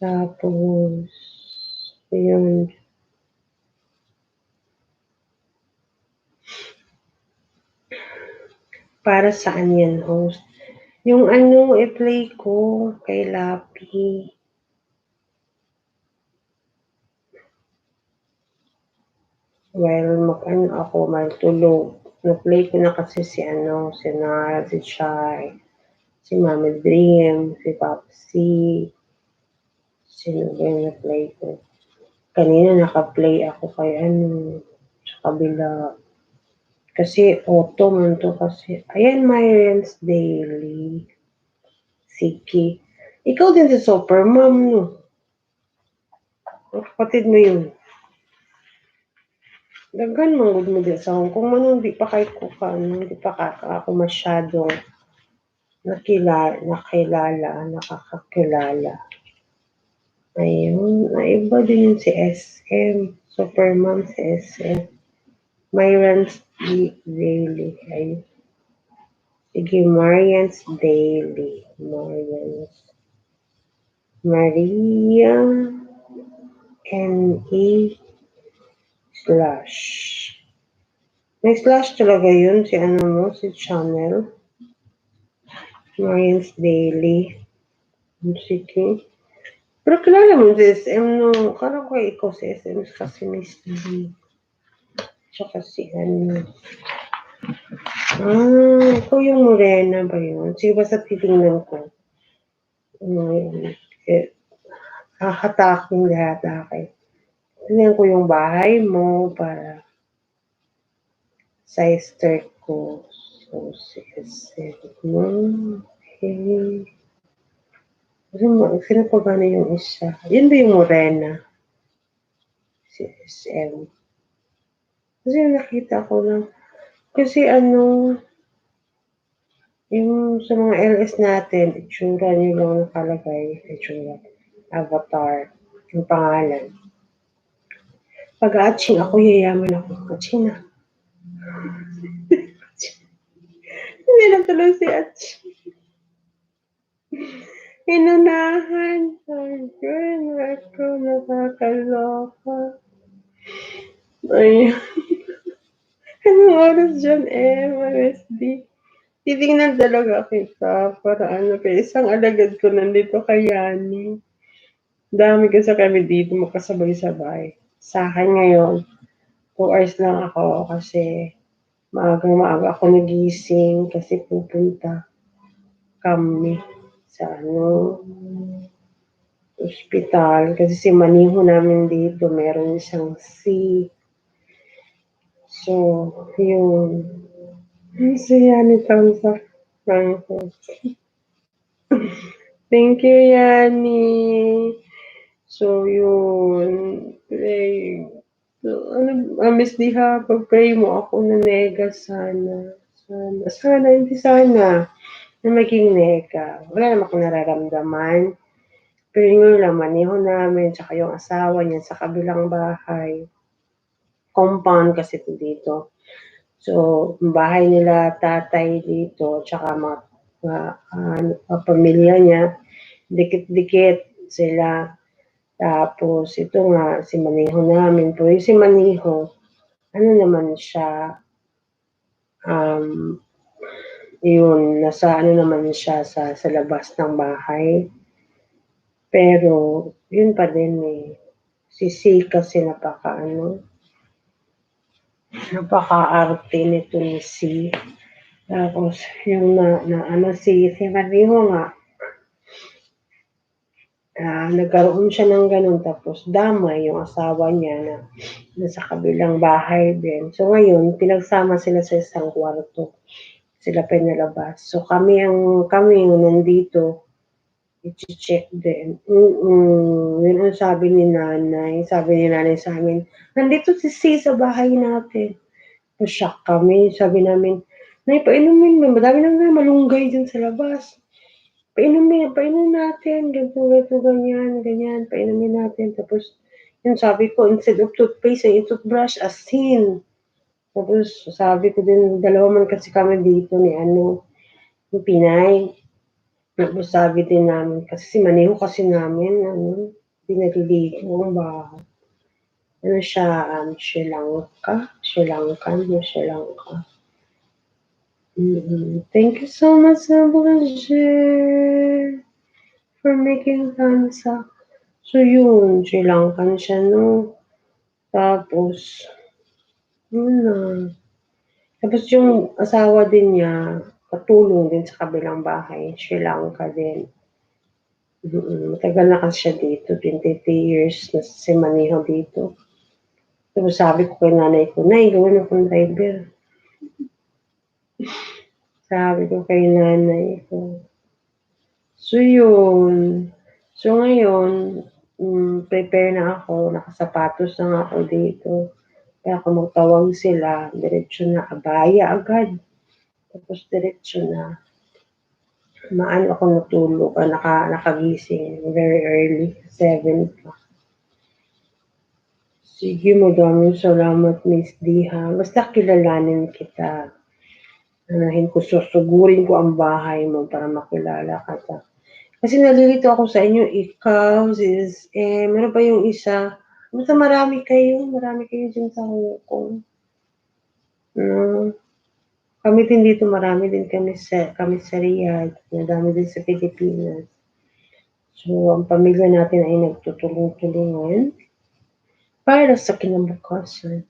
Tapos, yun. Para saan yan, host? Yung ano, i-play ko kay Lapi. Well, ako, magtulog. Na-play ko na kasi si Nara, si Chai, si Mami Dream, si Popsy. Sino ba yung na-play ko? Kanina naka-play ako kay sa kabila. Kasi auto man to kasi. Ayan, Myron's Daily. Sige. Ikaw din si Supermom, no? Kapatid mo yun. Daghan manggod mo din sa Hong Kong. Hindi pa kayo hindi pa ako masyadong nakakakilala. Ayun, naiba din yun si SM. Supermom si SM. Myron's Daily. Ayun. Sige, Marian's Daily. Maria N.E. Slash. May slash talaga yun. Si channel. Marian's Daily. Sige. Pero kilala mo si SM, no? Karang ko ikaw si SM kasi Miss D. Tsaka si ikaw yung morena ba yun? Sige, basta titingnan ko. Hatakin lahat akin. Tingnan ko yung bahay mo para sister ko. So, okay. Sino pa gano'n yung isa? Yun ba yung morena? Si SM. Kasi nakita ko lang. Kasi yung sa mga LS natin, itsura nyo lang nakalagay. Avatar. Yung pangalan. Pag-atching ako, yayaman ako. Atching na. Hindi na tuloy si Atching. Inunahan. Ayun, ako, nakakaloka. Ayun. Anong oras dyan, MSD? Titingnan talaga kita para kaya isang alagad ko nandito kay Yani. Dami kasi kami dito makasabay-sabay. Sa akin ngayon, 2 hours lang ako kasi maaga ako nagising kasi pupunta kami sa ospital kasi si maniho namin dito meron siyang so yun saya ni Tansa thank you Yani so yun Miss Diha pag-pray mo ako na nega sana hindi sana na maging nega wala naman akong nararamdaman. Pero yung laman, maniho namin, tsaka yung asawa niya sa kabilang bahay. compound kasi ito dito. So, bahay nila tatay dito, tsaka mga pamilya niya, dikit-dikit sila. Tapos, ito nga, si Maniho namin. Pero yung si Maniho, ano naman siya, um, yun, nasa ano naman siya sa labas ng bahay. Pero, yun pa din eh. Si C kasi napaka-arte nito ni C. Tapos, yung si Mariho nga, nagkaroon siya ng ganun. Tapos, damay yung asawa niya na nasa kabilang bahay din. So, ngayon, pinagsama sila sa isang kwarto. Sila pinalabas. So, kami yung nandito, i-check din. Yun ang sabi ni nanay. Sabi ni nanay sa amin, nandito si C sa bahay natin. Na-shock kami. Sabi namin, Nay, painumin mo. Madami nang malunggay dyan sa labas. Painumin natin. Ganito, ganyan. Painumin natin. Tapos, yun sabi ko, instead of toothpaste, ay toothbrush, asin. Tapos, sabi ko din, dalawa man kasi kami dito ni Pinay. Tapos sabi din namin, kasi si Maniho kasi namin, pinaliligo ang bahay. Ano siya, Sri Lanka? Sri Lanka. Thank you so much, Nabulashe, for making thumbs up. So yun, Sri Lankan siya, no? Tapos, yun na. Tapos yung asawa din niya, katulong din sa kabilang bahay, Sri Lanka din. Matagal na kasi siya dito, 23 years na si Maniho dito. Tapos sabi ko kay nanay ko, Nay, gawin akong driver. Sabi ko kay nanay ko. So yun. So ngayon, prepare na ako, nakasapatos na nga ako dito. Kaya kung magtawag sila, diretso na abaya agad. Tapos diretso na. Maano ako natulog, nakagising very early, 7 pa. Sige, maraming salamat, Miss Diha. Basta kilalanin kita. Anahin ko, susugurin ko ang bahay mo para makilala ka. Kasi nalilito ako sa inyo, ikaw, sis, meron pa yung isa. Basta marami kayo dyan sa Hong Kong. Kami din dito, marami din kami sa Riyadh, madami din sa Pilipinas. So, ang pamilya natin ay nagtutulong-tulungan para sa kinabukasan.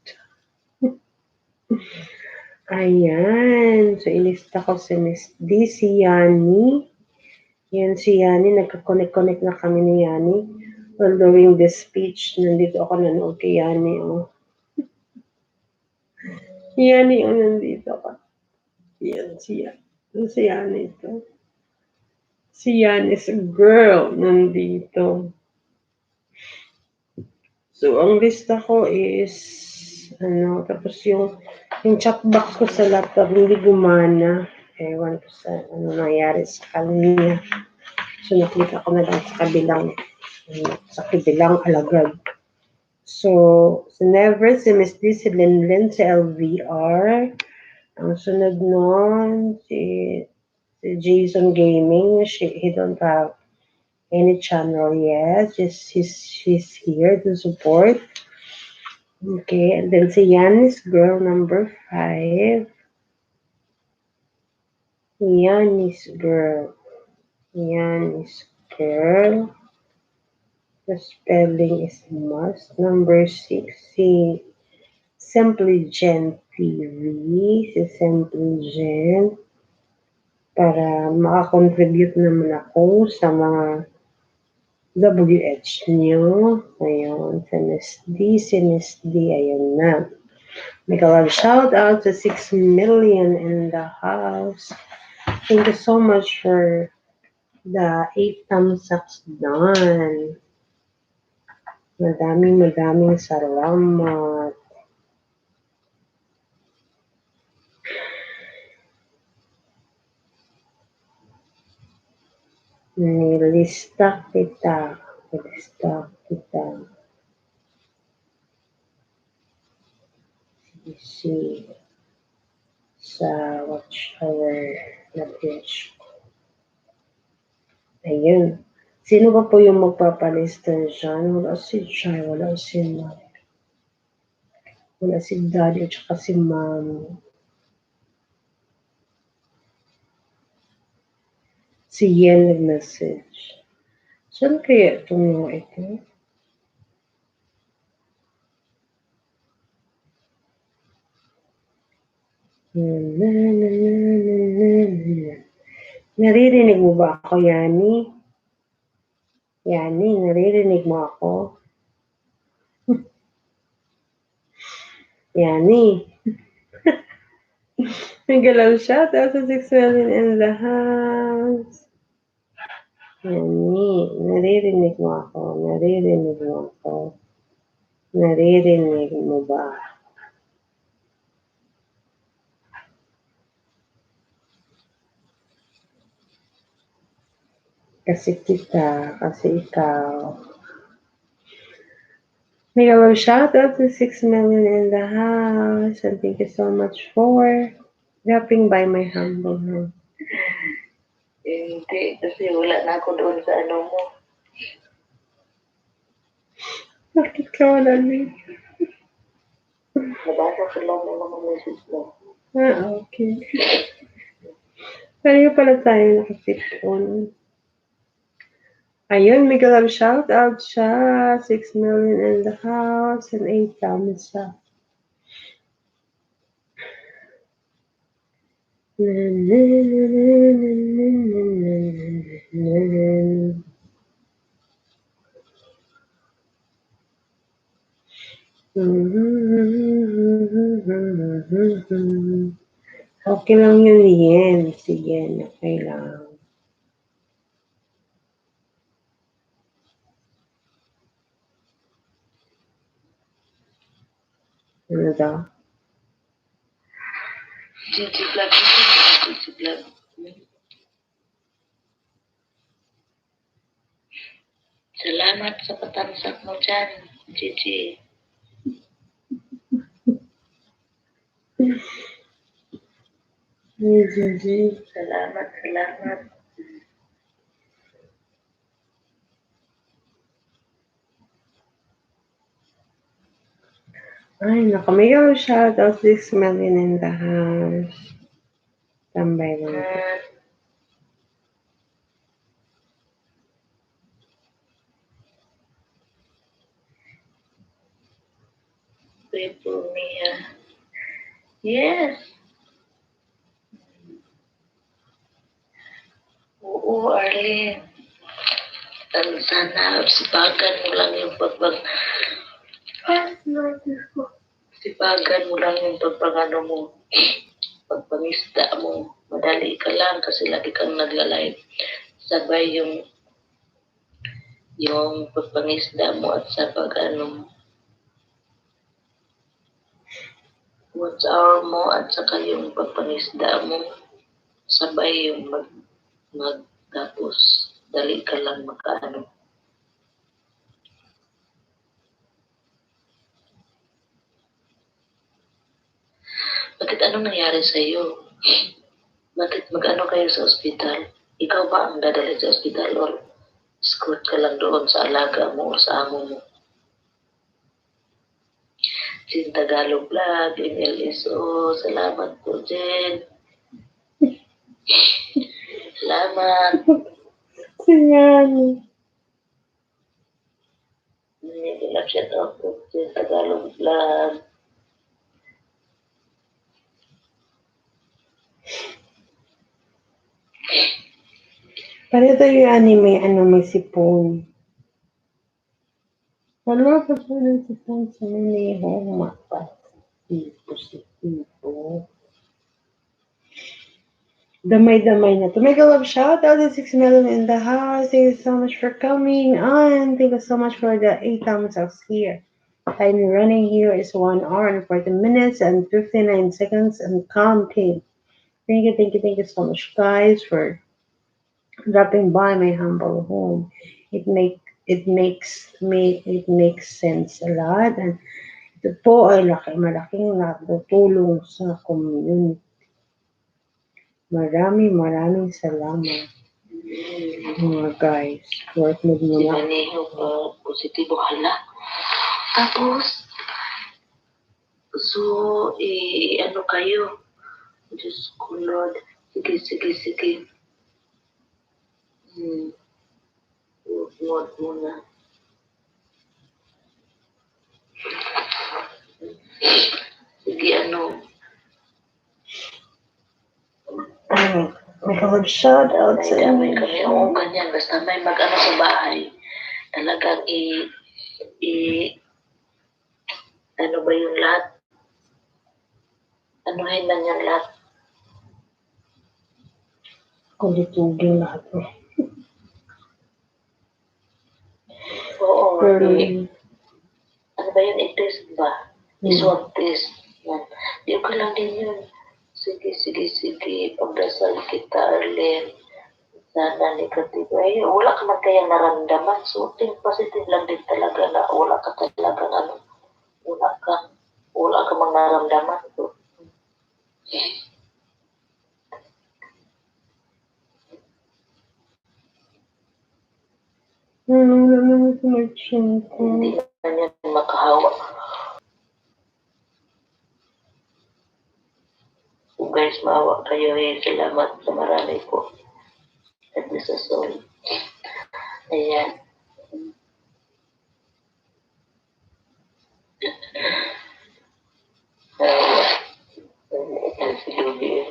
Ayan. So, ilista ko si Miss D, si Yani. Yan si Yani. Nagka-connect na kami ni Yani. While doing this speech, nandito ako nanood kay Yani. Oh. Yani yung nandito ka. Yan siya. Si Yani ito. Si Yani's girl nandito. So, ang lista ko is, tapos yung chat box ko sa laptop hindi gumana. Ewan ko sa nangyari sa kanya. So, nakita ko na lang sa kabilang alagad. So, never si Miss D, si Linlin, si LVR. Ang sunod nun, si Jason Gaming. He don't have any channel yet. Just she's here to support. Okay, and then si Yanis girl number 5. Yanis girl. The spelling is must. Number 6, si Simply Jen TV. Si Simply Jen. Para makakontribute naman ako sa mga WH nyo. Ayun, si Miss D, ayun na. Make a lot of shout out to 6 million in the house. Thank you so much for the 8 thumbs ups done. Madaming salamat. Nilista kita. Sino ba po yung magpapalista dyan? Wala si Chai, wala si Mike. Wala si Daddy at saka si Mami. Si Yen nag-message. Saan kaya itong mga ito? Naririnig mo ba ako, Yani? Yani, naririnig mo ako? Yani. Nagalaw siya. 1,006 million in the house. Yani, naririnig mo ako. Naririnig mo ako. Naririnig mo ba? Kasi kita, kasi ikaw. Mega shout out to 6 million in the house. And thank you so much for dropping by my humble home. Hindi, kasi wala na ako doon sa ano mo. Bakit ka wala rin? Nabasa ko lang ng mga message mo. Okay. Pareho pala tayo nakasipon. Ayun, may galab shout out siya. 6 million in the house and 8 thumbs up. Okay lang yun, Yen. Si Yen, okay lang. Ano daw? Gigi vlog. Gigi vlog. Salamat sa patansak mo dyan, Gigi. Gigi. Salamat, salamat. Ay, naku, may shout out 6 million in the house. Tambay lang. Pray for me, Yes. Oo, Arlene. Sana sipagan mo lang yung sipagan mo lang yung pagpangano mo. Pagpangisda mo. Madali ka lang kasi lagi kang nagla-live. Sabay yung pagpangisda mo at sa pag-ano watch hour mo at saka yung pagpangisda mo sabay yung magtapos dali ka lang makaano. Bakit anong nangyari sa iyo? Bakit mag-ano kayo sa ospital? Ikaw ba ang dadali sa ospital or escort ka lang doon sa alaga mo o sa amo mo? Jen Tagalog Vlog, MLSO, salamat po Jen. Salamat. Sinyan. Nilap siya to po Jen Tagalog Vlog. Pareho tayo yung anime, may sipon. Wala pa siya ng sipon sa maneho, mapas. Tipo. Damay-damay na to. Mega love shout out to 6 million in the house. Thank you so much for coming on. Thank you so much for the 8 thumbs up here. Time running here is 1 hour and 40 minutes and 59 seconds and counting. Thank you so much, guys, for dropping by my humble home. It makes sense a lot, and ito po ay malaking natutulong sa community. Maraming salamat. Mga guys, work mood Si muna. Maneho pa, positibo hala. Tapos, so, ano kayo? Diyos ko, Lord. Sige. Work muna. Sige, ano? Mag-shout out sa May inyo. kami, oo, ganyan. Basta may mag-ano sa bahay. Talagang ano ba yung lahat? Anuhin lang yan lahat. Kulitugin lahat po. Oo, Pero, ano ba yun? I-test ba? I-swab test. Yan. Di ko lang din yun. Sige. Pagdasal kita, Arlen. Sana negative. Ay, wala ka man kayang naramdaman. So, think positive lang din talaga na wala ka talagang ano. Wala ka mang naramdaman. So, hindi man yan makahawa. So, guys, maawa kayo eh. Salamat sa marami po. At sa soul. Ayan. Si Luby.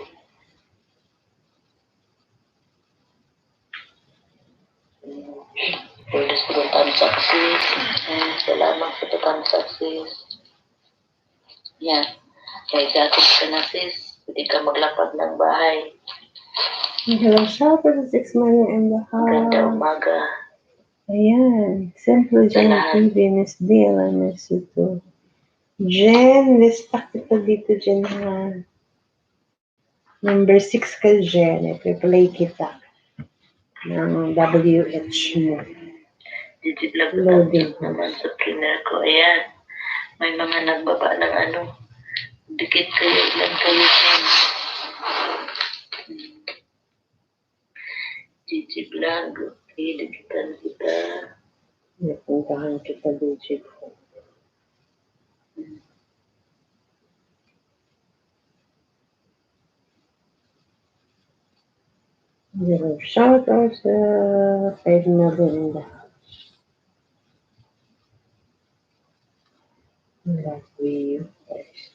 Pulis ko success. Salamat sa tutang success. Yan. May gatos ka na sis. Hindi ka maglapag ng bahay. hello, shout out sa 6 money in the Ganda house. umaga. Ayan. Simple Jen Salamat. TV, Miss Dale, Miss Ito. Jen, lista kita dito, Jen, ha. Number 6 ka, Jen. I-play kita ng WH mo. Digiblog Loading. naman sa trainer ko. Ayan. May mga nagbaba ng ano. Dikit kayo lang kayo yan. Digiblog. Okay, dikitan kita. Napuntahan kita, DJ ko. Zero shout out sa 5 na rin in the house. Love you guys.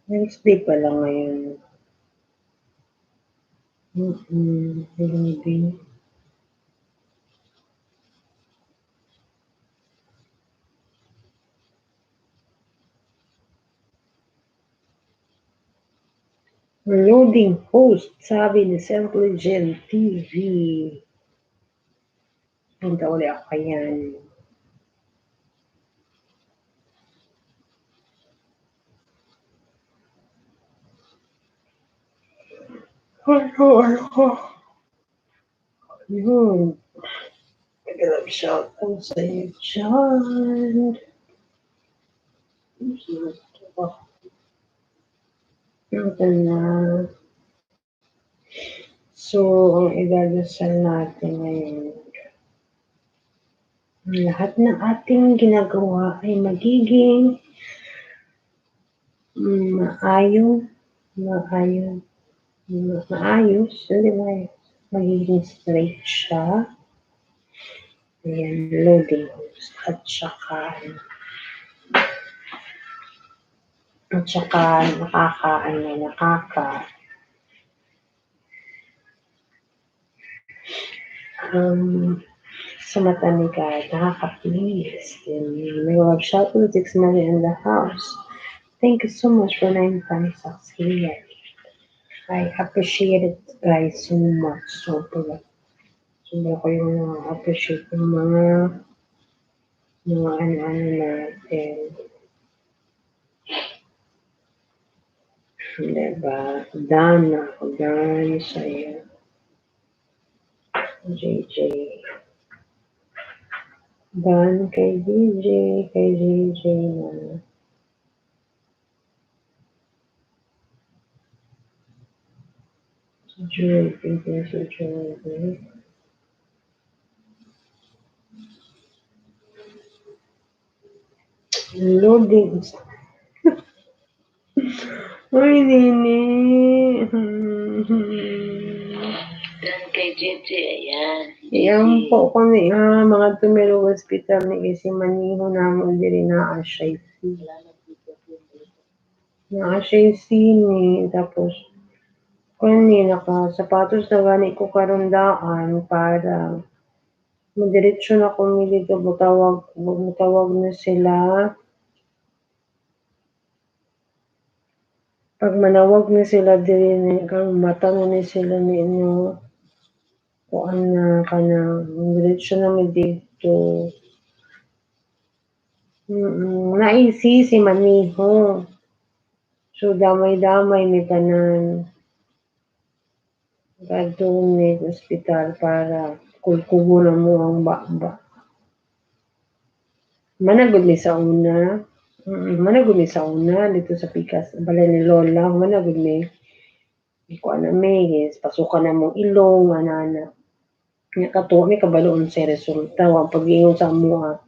Wednesday pala ngayon. Maybe. Loading host, sabi ni Simple Jen TV. Punta ulit ako yan. Yun. Nag-love shout out sa iyo, John. Ito na. So, ang idadasal natin ngayon, lahat ng ating ginagawa ay magiging maayos, di ba? Magiging straight siya. Ayan, loading host. At saka sa mata ni God, nakaka-please. May workshop with 6 million in the house. Thank you so much for 9 times succeed. I appreciate it, guys, so much. Sobra ko yung appreciate yung mga ano-ano natin. Diba? Done sa'yo. JJ. Ban kay DJ, kay JJ na. Joy, si Joy. Loading. Uy, Nini. Dan kay JJ, ayan. Iyang po ko ni mga tumiro hospital ni kasi maniho namon diri na siya na siya ni tapos kung ni naka sapatos na gani ko karundaan para madiretso na ko mi dito butawag na sila pag manawag na sila diri ni kang mata na ni sila ni inyo kuan na kanang diretso na mi dito naisi si maniho so damay-damay mi tanan kadtong ni ospital para kulkubo na mo ang baba managod mi sa una managod mi sa una dito sa pikas balay ni lola managod mi kuan na mi pasukan na mo ilong anana nya kato mi kabaloon sa resulta wa pag-ingon sa amoa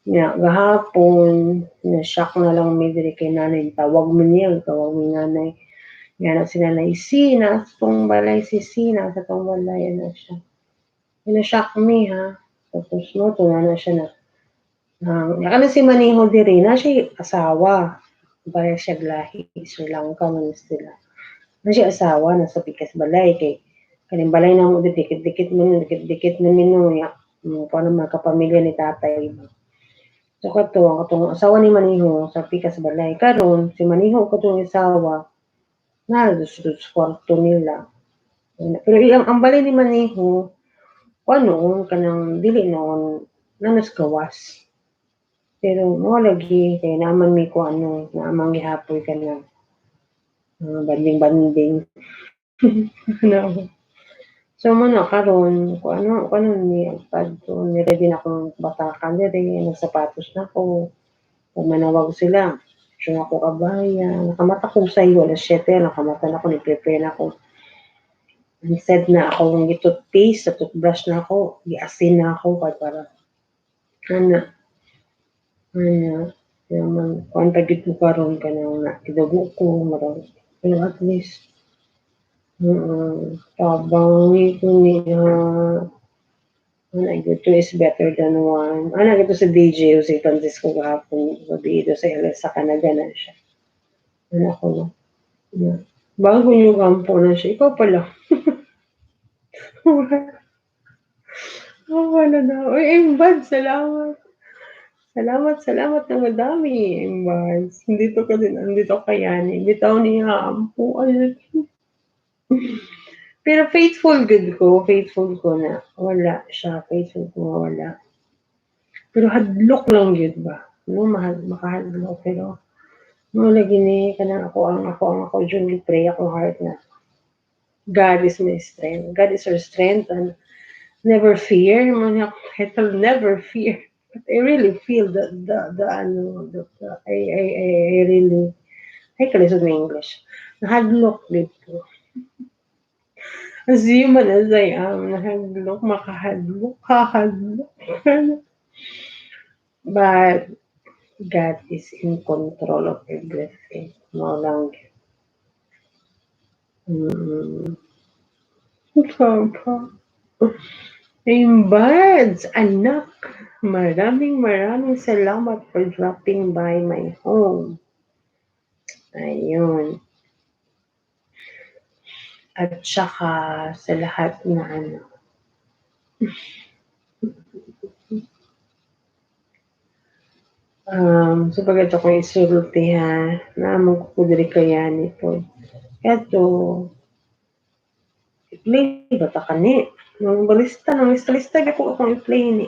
nya gahapon na shock na lang mi diri kay nanay tawag mo niya tawag mi nanay nga na sila na isina sa tong balay si Sina sa tong balay na siya na-shock mi ha tapos no to na siya na nakala si Maniho diri na siya asawa para siya lahi Sri Lanka man sila na siya asawa na sa pikas balay kay kaning balay na mo dikit-dikit na minuya paano mga kapamilya ni tatay so kato ang katong asawa ni Maniho sa pikas balay karon si Maniho katong asawa na sa kwarto nila pero ang balay ni Maniho ano kanang dili noon nanas gawas pero mo lagi kay naman mi ko ano naamang gihapoy ka na banding-banding ano so mo na karon ko ano ni kadto ni ready na akong batakan diri ng sapatos na ko kung manawag sila so ako kabaya nakamata ko sa iyo alas 7 nakamata na ko ni prepare na ako instead na akong gi-toothpaste sa toothbrush na ako gi-asin na ako para ana naman kuan pa gid ko karon kanang nakidugo ko marag pero at least tabang ko ni ana ito is better than one ana ito sa DJ Jose Francisco gahapon gabi ito sa LS sa Canada na siya ana ko na bago yung kampo na siya ikaw pala wala na uy bad salamat salamat ng madami, Embars. Dito ka din, andito ka yan. Bitaw niya, ampo. Pero faithful ko na. Wala siya, faithful ko wala. Pero hadlok lang yun ba? No, makahadlok. Pero, no, lagi ni, kanang ako, June, pray akong heart na. God is my strength. God is our strength. And never fear. I'll never fear. But I really feel I really, ay kalisod na English. Nahadlok dito. As human as I am, nahadlok, hahadlok. But God is in control of everything. No lang. Papa. Buds, anak. Maraming salamat for dropping by my home. Ayun. At saka sa lahat na ano. Sapagat ako isulti ha, na magkudiri kayani po. Eto, i-play ba ta kani? Nang lista ko akong i-play ni.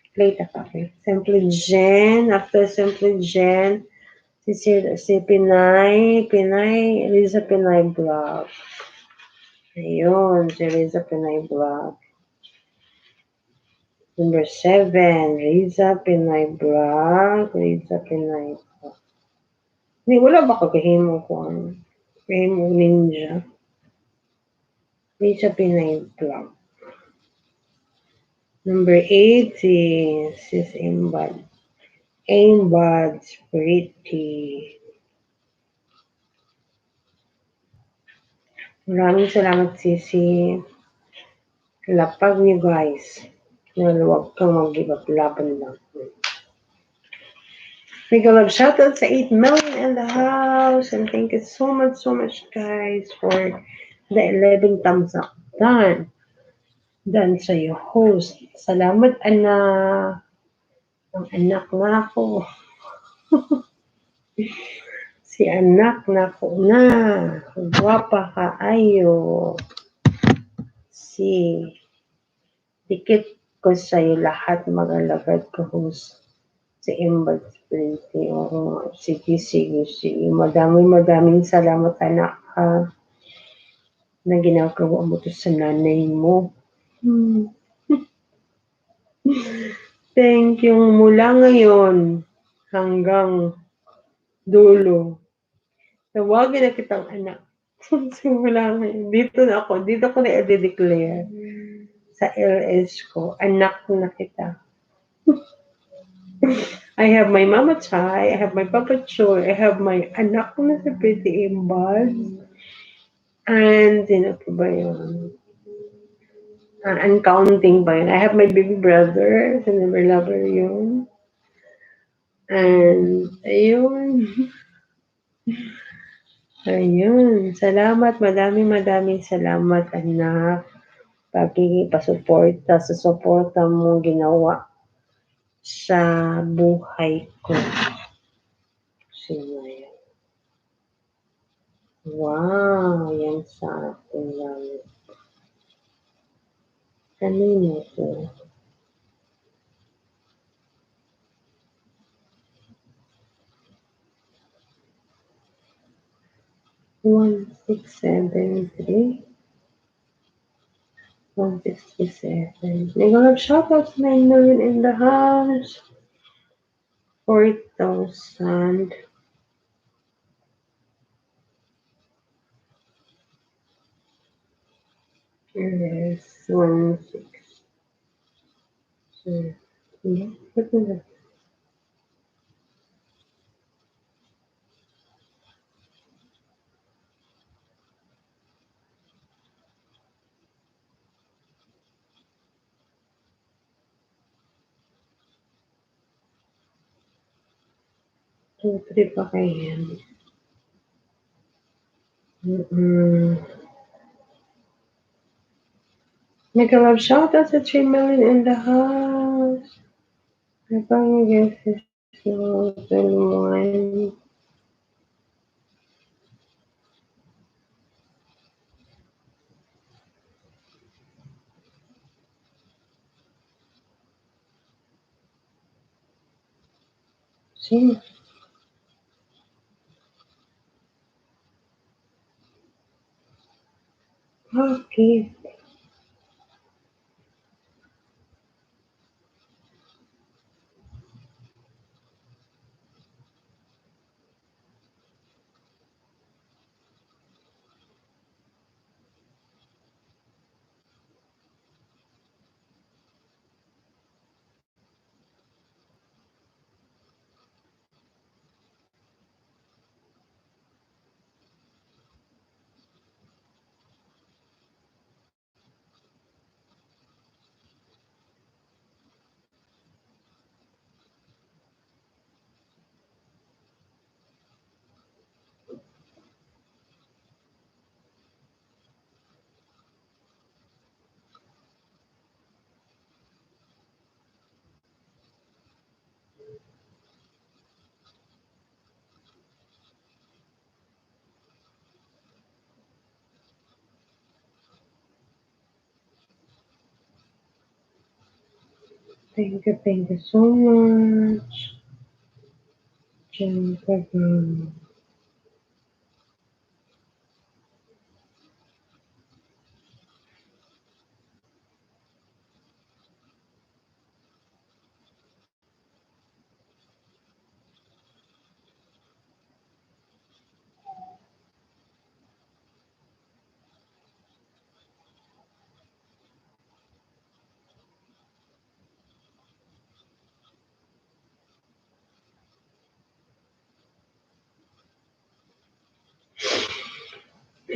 Play ta ka. Simple Jen, after Simple Jen, si Pinay, Liza Pinay vlog. Ayun, si Riza Pinay Vlog. Number 7, Riza Pinay Vlog. Riza Pinay Vlog. Hindi, wala ba kagahimo ko ano? Kahimo ninja. Riza Pinay Vlog. Number 8, si Sis Imbad. Aimbad's Pretty. Maraming salamat, Sisi. Lapag niyo, guys. Huwag kang mag-give up. Laban lang. Mega love shoutout sa 8 million in the house. And thank you so much, guys, for the 11 thumbs up. Done. Done sa iyo, host. Salamat, anak. Ang anak na ako. Si anak na ko na. Guwapa ka ayo. Si dikit ko sa'yo lahat mag-alagad ko, host. Si Imbad Sprinty. Oo, sige. Madaming salamat, anak, ha, na ginagawa mo to sa nanay mo. Thank you. Mula ngayon hanggang dulo, tawagin na kitang anak. Simula ngayon. Dito ko na i-declare sa LS ko, anak na kita. I have my Mama Chai, I have my Papa Choy, I have my anak na si Pretty Imbad, and sino pa ba yun? Uncounting ba yun? I have my baby brother, si Never Lover yun. And, ayun. Ayun. Salamat, madaming salamat, anak. Pagkikipasuporta sa suporta mo ginawa sa buhay ko. Sino yan? Wow, yan sa atin lang. Kanino to? One, 673. 167. May mga shoutouts, 9 million in the house. 4,000. Yes, 1, 6. Yeah, what is that? Two, three pa kayo yan. Make a love shoutouts at 3 million in the house. Abang guess is no 21. Sino? Okay. Thank you so much.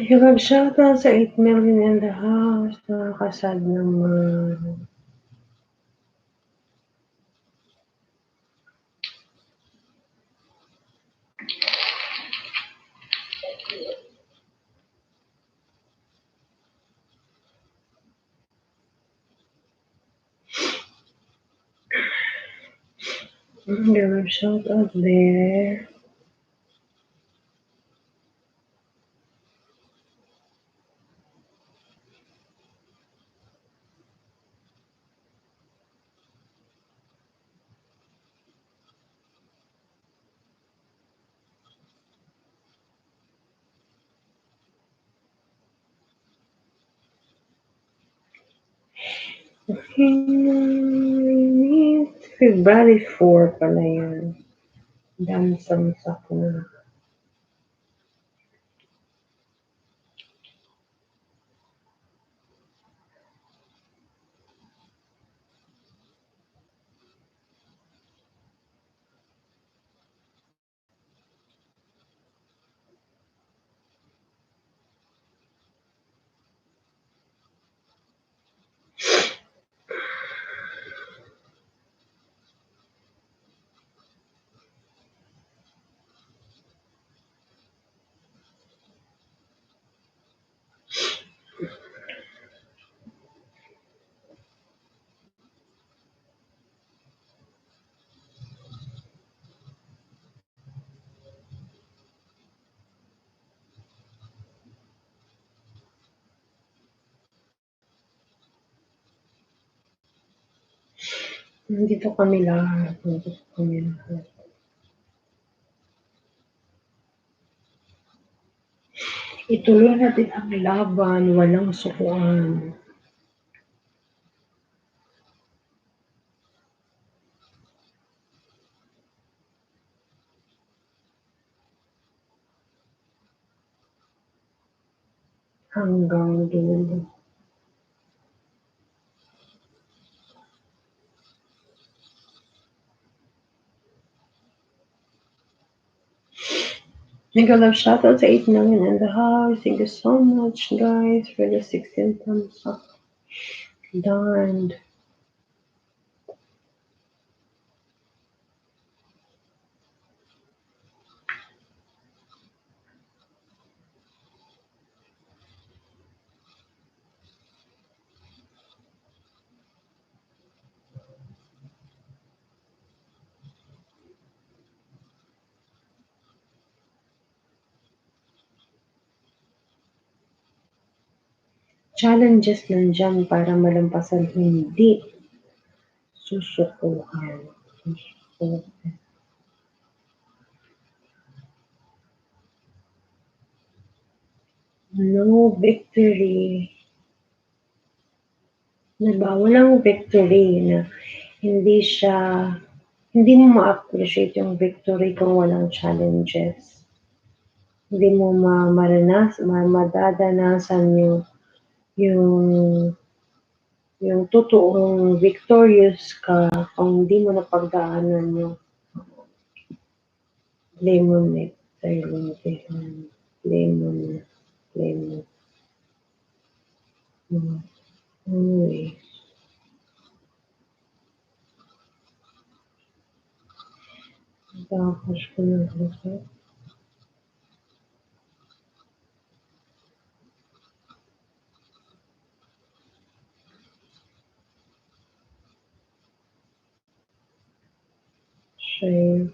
Nakipag-shoutout sa 8 million in the house. Nakakasad naman. Nakipag-shoutout there. February 4 pala yan. Dami samsak na. Nandito kami lahat. Nandito kami lahat. Ituloy natin ang laban. Walang sukuan. Hanggang dulo. Mega love shoutout sa 8 million in the house. Thank you so much, guys, for the 16 thumbs up. Darned. Challenges nandiyan para malampasan, hindi susukuhan. Susukuhan. No victory. Diba? Walang victory na hindi siya, hindi mo ma-appreciate yung victory kung walang challenges. Hindi mo madadanasan yung, yung totoong victorious ka kung hindi mo napagdaanan yung lemon it, lemon it, lemon, lemon. Anyway, tapos ko na gusto. Share.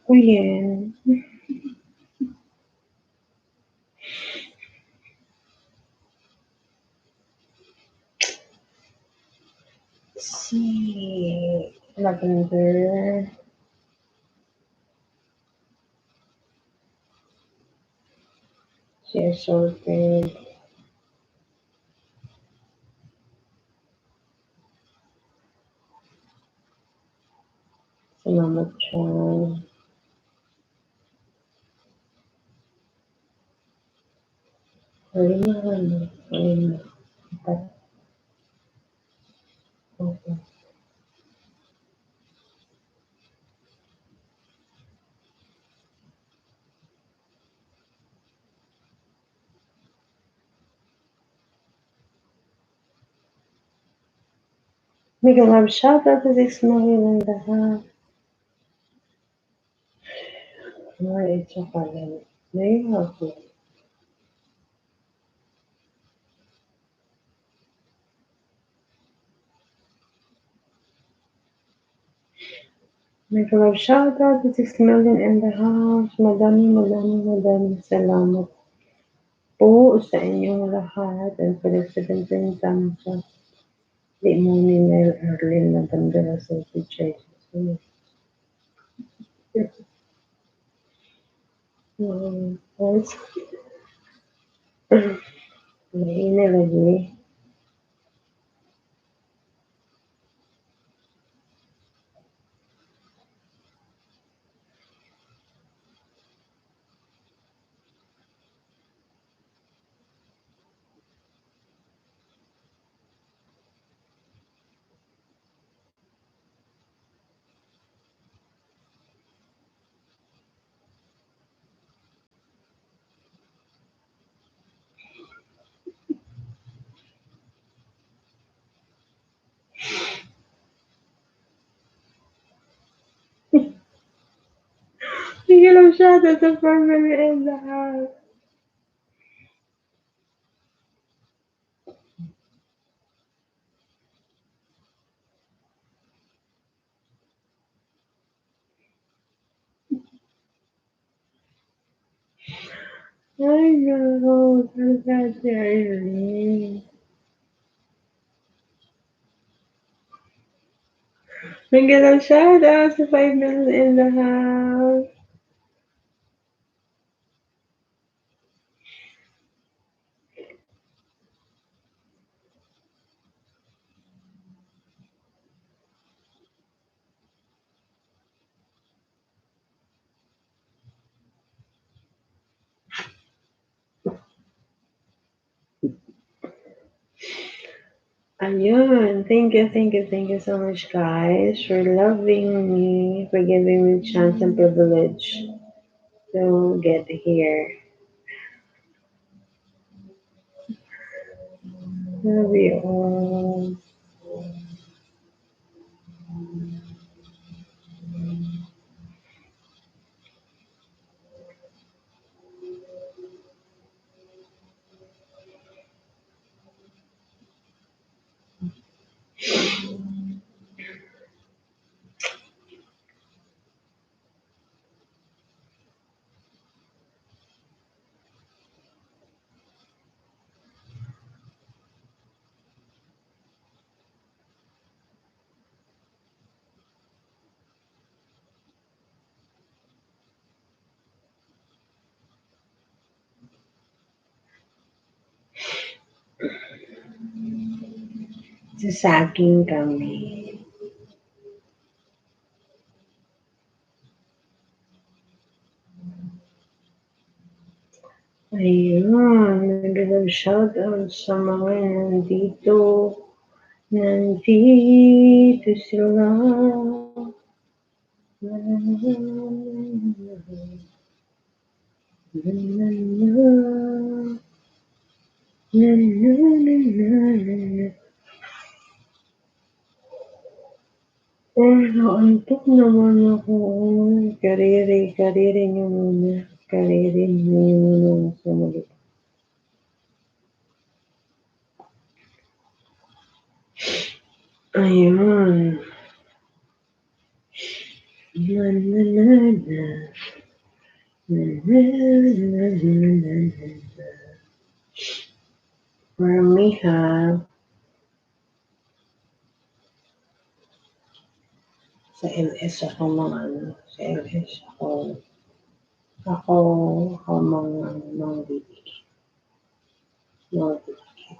Ako yan. See. lavender, sea sorted, salamat siya. Ayun na, ano, ayun na. Dapat, okay. Mega love shout out to 6 million in the house. Ay, it's a pala. Nahihirapan. Mega love shout out to 6 million in the house. Madami salamat po sa inyong lahat. And for the 17 thumbs up. Di mo ni Nel Arlene na bandera sa picture. Tapos, may lagi. Sige lang siya sa family in the house. Ay, no. Talaga si Irene. Sige lang siya sa 5 million in the house. Ayun. Thank you so much, guys, for loving me, for giving me chance and privilege to get here. Love you all. Sa saging kami. Ayun, nag-love shoutout sa mga nandito. Nandito sila. Ay, naantok naman ako. Kariri niyo muna. Kariri niyo muna sa malit. Ayun. Na na na na. Na na na na na na. For me, ha. Sa LS ako mga ano, sa LS ako, ako mga bibigyan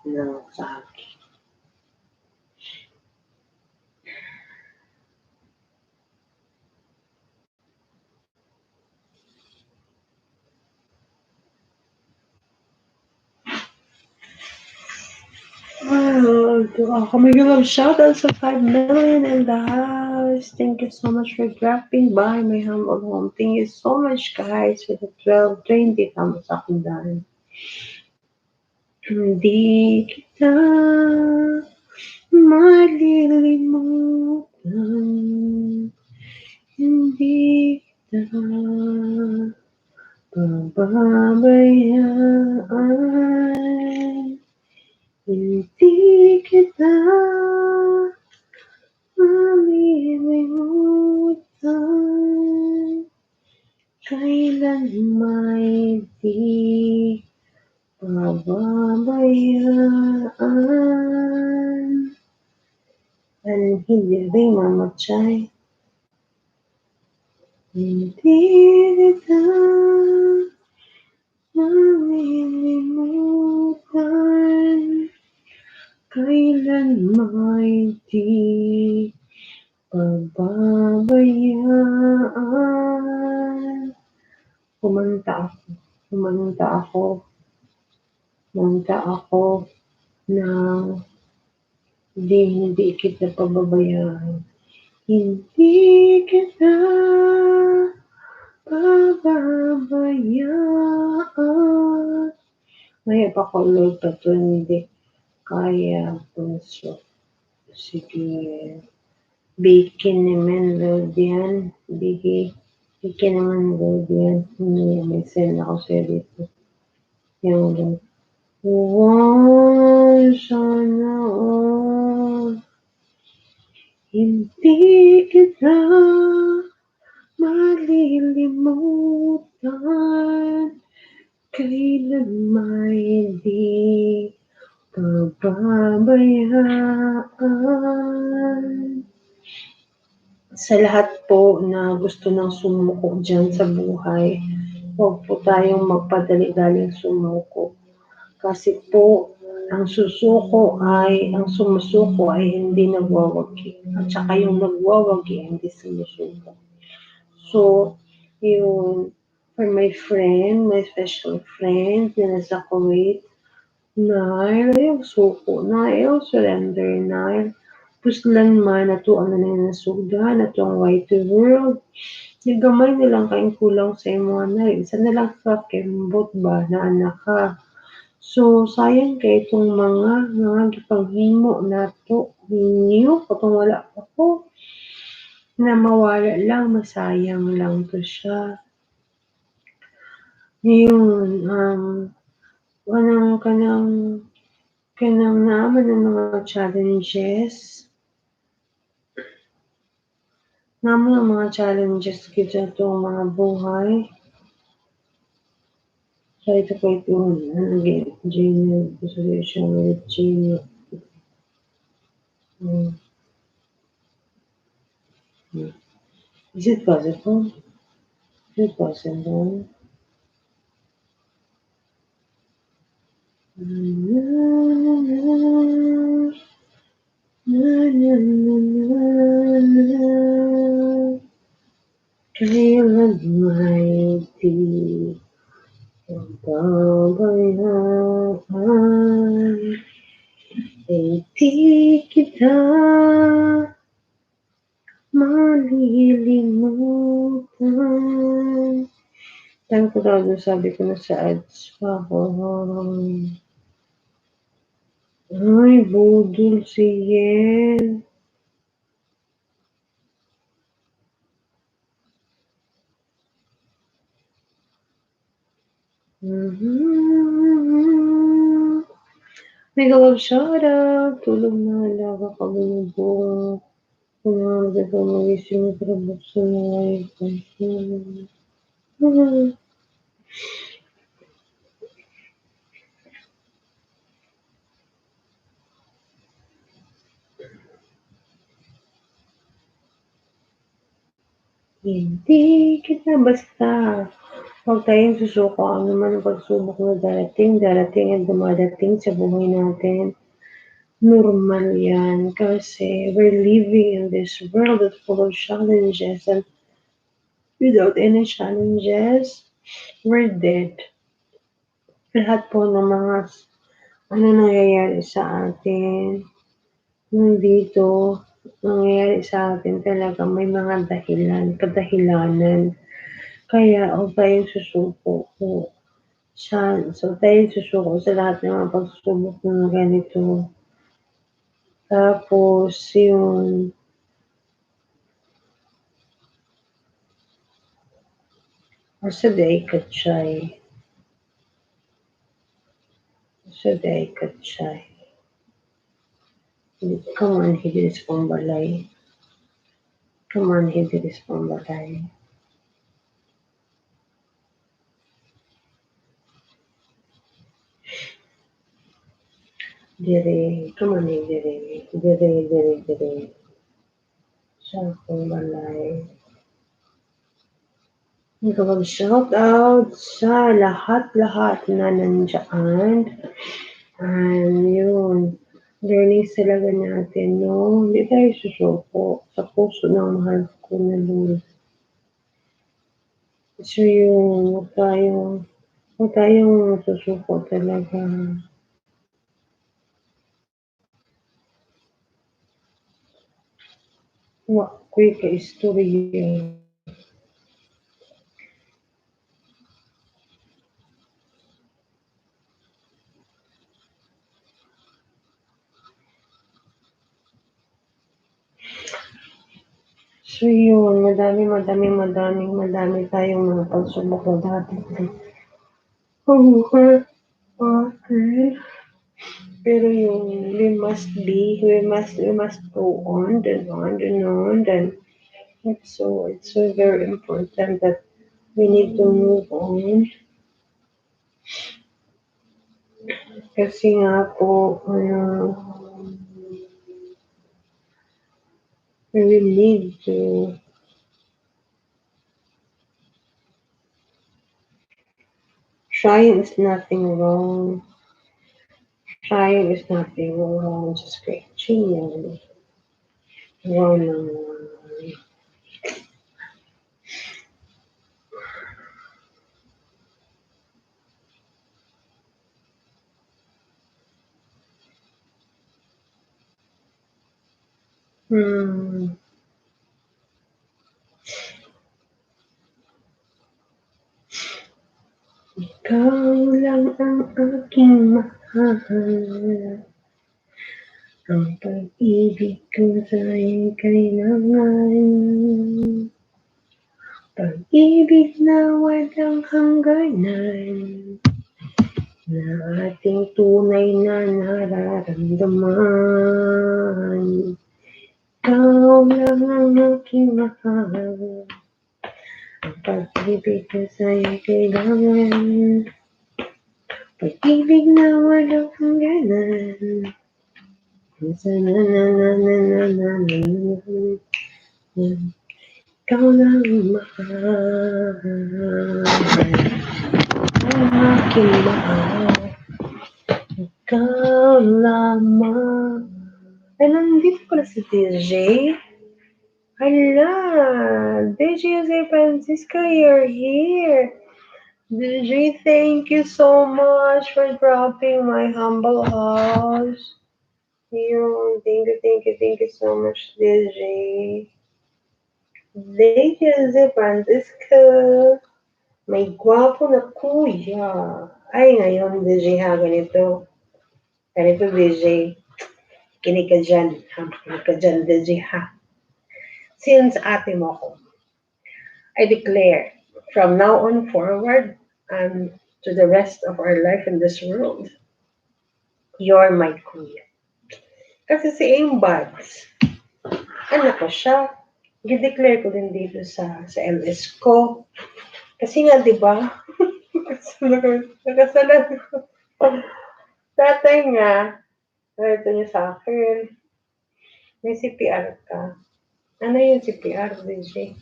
ng saging. Oh my God, shout out to 5 million in the house. Thank you so much for dropping by my humble home. Thank you so much, guys, for the 12, 20 thumbs up and down. Hindi kita malilimutan. Hindi kita pababayaan. Hindi kita malilimutan. Kailan may di pababayaan. Hindi rin mamatay. Hindi kita malilimutan. Kailan may di pababayaan. Kumanta ako. Kumanta ako. Kumanta ako na hindi kita pababayaan. Hindi kita pababayaan. May pakulog pa to, hindi kaya puso. Sige. Bikin naman load yan. Bikin naman load yan. May send ako sa'yo dito. Yung load. Wow, sana all. Hindi kita malilimutan. Kailan may di pababayaan. Sa lahat po na gusto ng sumuko dyan sa buhay, huwag po tayong magpadali-daling sumuko. Kasi po, ang sumusuko ay hindi nagwawagi. At saka yung nagwawagi, hindi sumusuko. So, yun, for my friend, my special friend na nasa Kuwait, Nair, ayaw suko, ayaw surrender, Nair. Puslan man, ato ano na nasugdan, ato ang white world. Nagamay na lang kayong kulang sa imo, Nair. Isa na lang ka, kembot ba, na anak ka. So, sayang kay itong mga gipaghimo nato ninyo, katong wala ako, na mawala lang, masayang lang to siya. Yun, kanang naman ng mga challenges, naman ang mga challenges kita itong mga buhay. So, ito po ito, Gmail, solution with Gmail. Is it possible? Is it possible? Kailan may di pababayaan. Hindi kita malilimutan. Saan ko daw sabi ko na sa ads pa ako. Ay, budol si Yen. Mega love shoutout. Tulog na alaga ka binubong. Umaga ka magising para buksan ng wifi. Hindi kita basta. Huwag tayong susuko. Ano man ang pagsubok na darating at dumadating sa buhay natin. Normal yan kasi we're living in this world that's full of challenges and without any challenges, we're dead. Lahat po ng mga ano nangyayari sa atin, nandito, nangyayari sa atin talaga may mga kadahilanan. Kaya huwag tayong susuko po. Huwag tayong susuko sa lahat ng mga pagsubok na ganito. Tapos, yung masaday ka, Chay. Masaday ka, Chay. Come on, hidiris pambalay. Come on, hidiris pambalay. Dire, come on, dire. Sa pambalay. Mag-shout out sa lahat-lahat na nandiyan. And yun, learnings talaga natin, no? Hindi tayo susuko sa puso ng mahal ko na Lord. So yun, huwag tayong susuko talaga. Wak, quick istorya. So yun, madami tayong mga pagsubok na dati. Okay. Pero yung we must go on and on and on and it's so very important that we need to move on. Kasi nga po, we will need to trying is nothing wrong. Trying is nothing wrong. Just scratching and wrong. Ikaw lang ang aking mahal. Ang pag-ibig ko sa'yo'y kailangan. Pag-ibig na walang hangganan. Na ating tunay na nararamdaman. Ikaw lang ang aking mahal. Ang pag-ibig ko sa'yo'y kailangan. Pag-ibig na walang hangganan. Ikaw lang ang mahal. Ang aking mahal. Ikaw lamang. Ay, nandito pala si DJ. Hala, DJ Jose Francisco, you're here. DJ, thank you so much for dropping my humble house. Thank you so much, DJ. DJ Jose Francisco. May gwapo na kuya. Ay, ngayon, DJ ha, ganito. Ganito, DJ. Kinig ka dyan. Kinig ka dyan, DJ ha. Since ate mo ko, I declare, from now on forward, and to the rest of our life in this world, you're my kuya. Kasi si Aimbads, anak ko siya. I-declare ko din dito sa LS ko. Kasi nga, di ba? Nakasalan ko. Tatay nga, ito niya sa akin. May CPR ka. Ano yung CPR, DJ?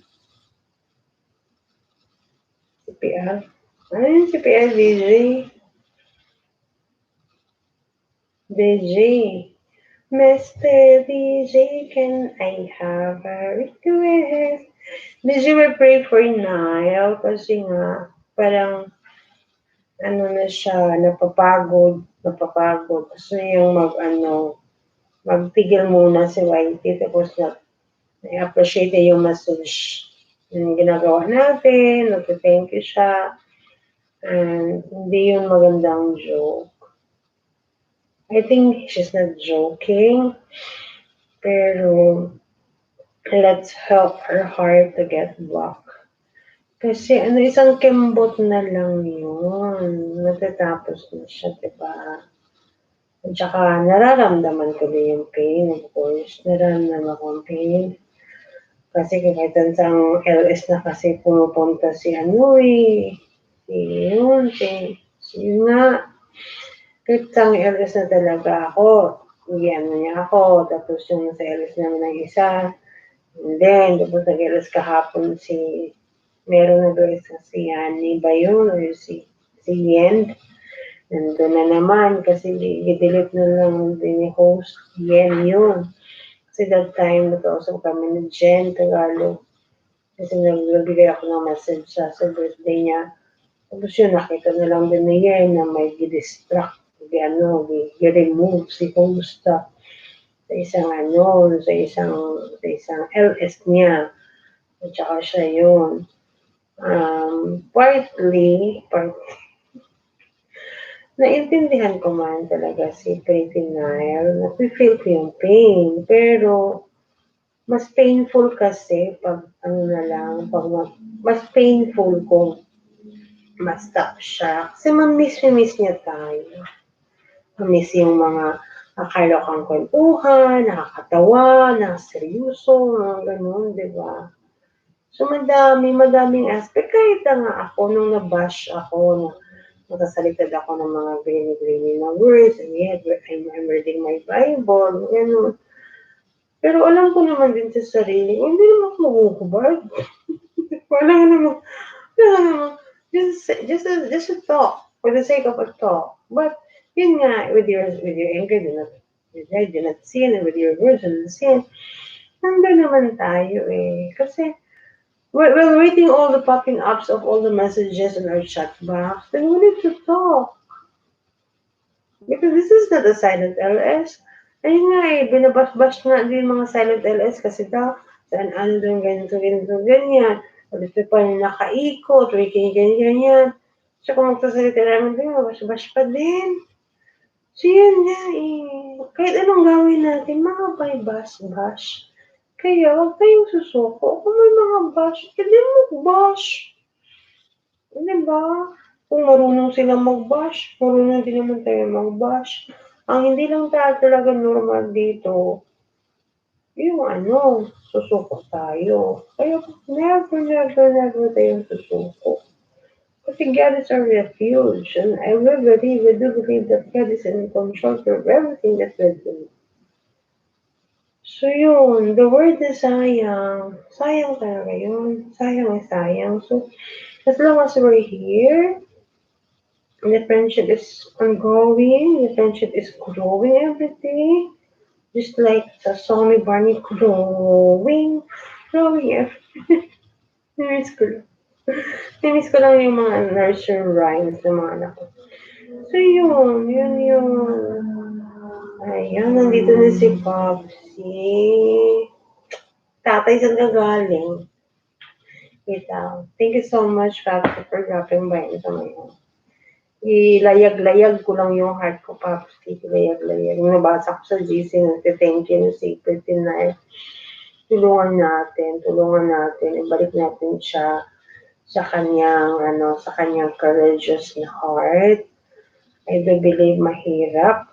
CPR. Ano yung CPR, DJ? DJ. Mr. DJ, can I have a request? DJ, we pray for Niall kasi nga, parang ano na siya, napapagod. Gusto niyang magtigil muna si Whitey tapos na-appreciate niya yung massage yung ginagawa natin, nag-thank you siya, and hindi yun magandang joke. I think she's not joking, pero let's help her heart to get back. Kasi isang kembot na lang yun. Natatapos na siya, diba? At saka nararamdaman ko din yung pain, of course. Nararamdaman ko ang pain. Kasi kahit sa LS na kasi pumupunta si yun nga. Kahit sa LS na talaga ako, iyan niya ako. Tapos yung sa LS namin ng isa, and then, tapos nag-LS kahapon meron na doon si Yani ba yun? Or si Yen. Nandun na naman kasi i-delete na lang din ni host. Yen yun. Kasi that time, nag-ausap kami ni Jen Tagalog. Kasi nagbigay ako ng message sa birthday niya. Tapos yun, nakita na lang din ni Yen na may i-distract, i-remove si host sa isang LS niya. At saka siya yun. Partly, naintindihan ko man talaga si Pretty Nile, nafe-feel ko yung pain, pero mas painful kasi pag mas painful kung ma-stop siya. Kasi ma-miss niya tayo. Ma-miss yung mga nakalokang kwentuhan, nakakatawa, nakaseryoso, mga ganun, di ba? So, madaming aspect. Kahit nga ako, nung nabash ako, nakasaliktad ako ng mga grainy na words, and yet, I'm reading my Bible, gano'n. Pero alam ko naman din sa sarili, hindi naman ako maguhubad. Wala naman, just a talk, for the sake of a talk. But, yun nga, with your anger, do not sin, and with your words, do not sin. Nandun naman tayo eh. Kasi, we're reading all the popping ups of all the messages in our chat box, then we need to talk. Because this is not a silent LS. Ayun nga eh, binabas-bas nga din mga silent LS kasi daw, saan andun, ganyan. Dito pa yung nakaikot, ganyan. So kung magsasalita namin din, mabas-bas pa din. So yun nga eh, kahit anong gawin natin, mga bas-bas. Kaya huwag tayong susuko. Kung may mga bash, hindi mag-bash. Diba? Kung marunong silang mag-bash, marunong din naman tayo mag-bash. Ang hindi lang talaga normal dito, yung susuko tayo. Kaya never tayong susuko. Kasi God is our refuge. And we do believe that God is in control of everything that we do. So yun, the word is sayang. Sayang talaga yun. Sayang. So, as long as we're here, the friendship is ongoing, the friendship is growing every day. Just like sa song ni Barney, growing every day. Namiss ko lang. Namiss ko lang yung mga nursery rhymes ng mga anak ko. So yun. Ayan, nandito na si Popsy. Tatay, saan ka galing? Thank you so much, Popsy, for dropping by sa ngayon. Ilayag-layag ko lang yung heart ko, Popsy. Ilayag-layag. Nabasa ko sa GC, nag-thank you, secret na tulungan natin. Ibalik natin siya sa kanyang courageous na heart. I do believe mahirap,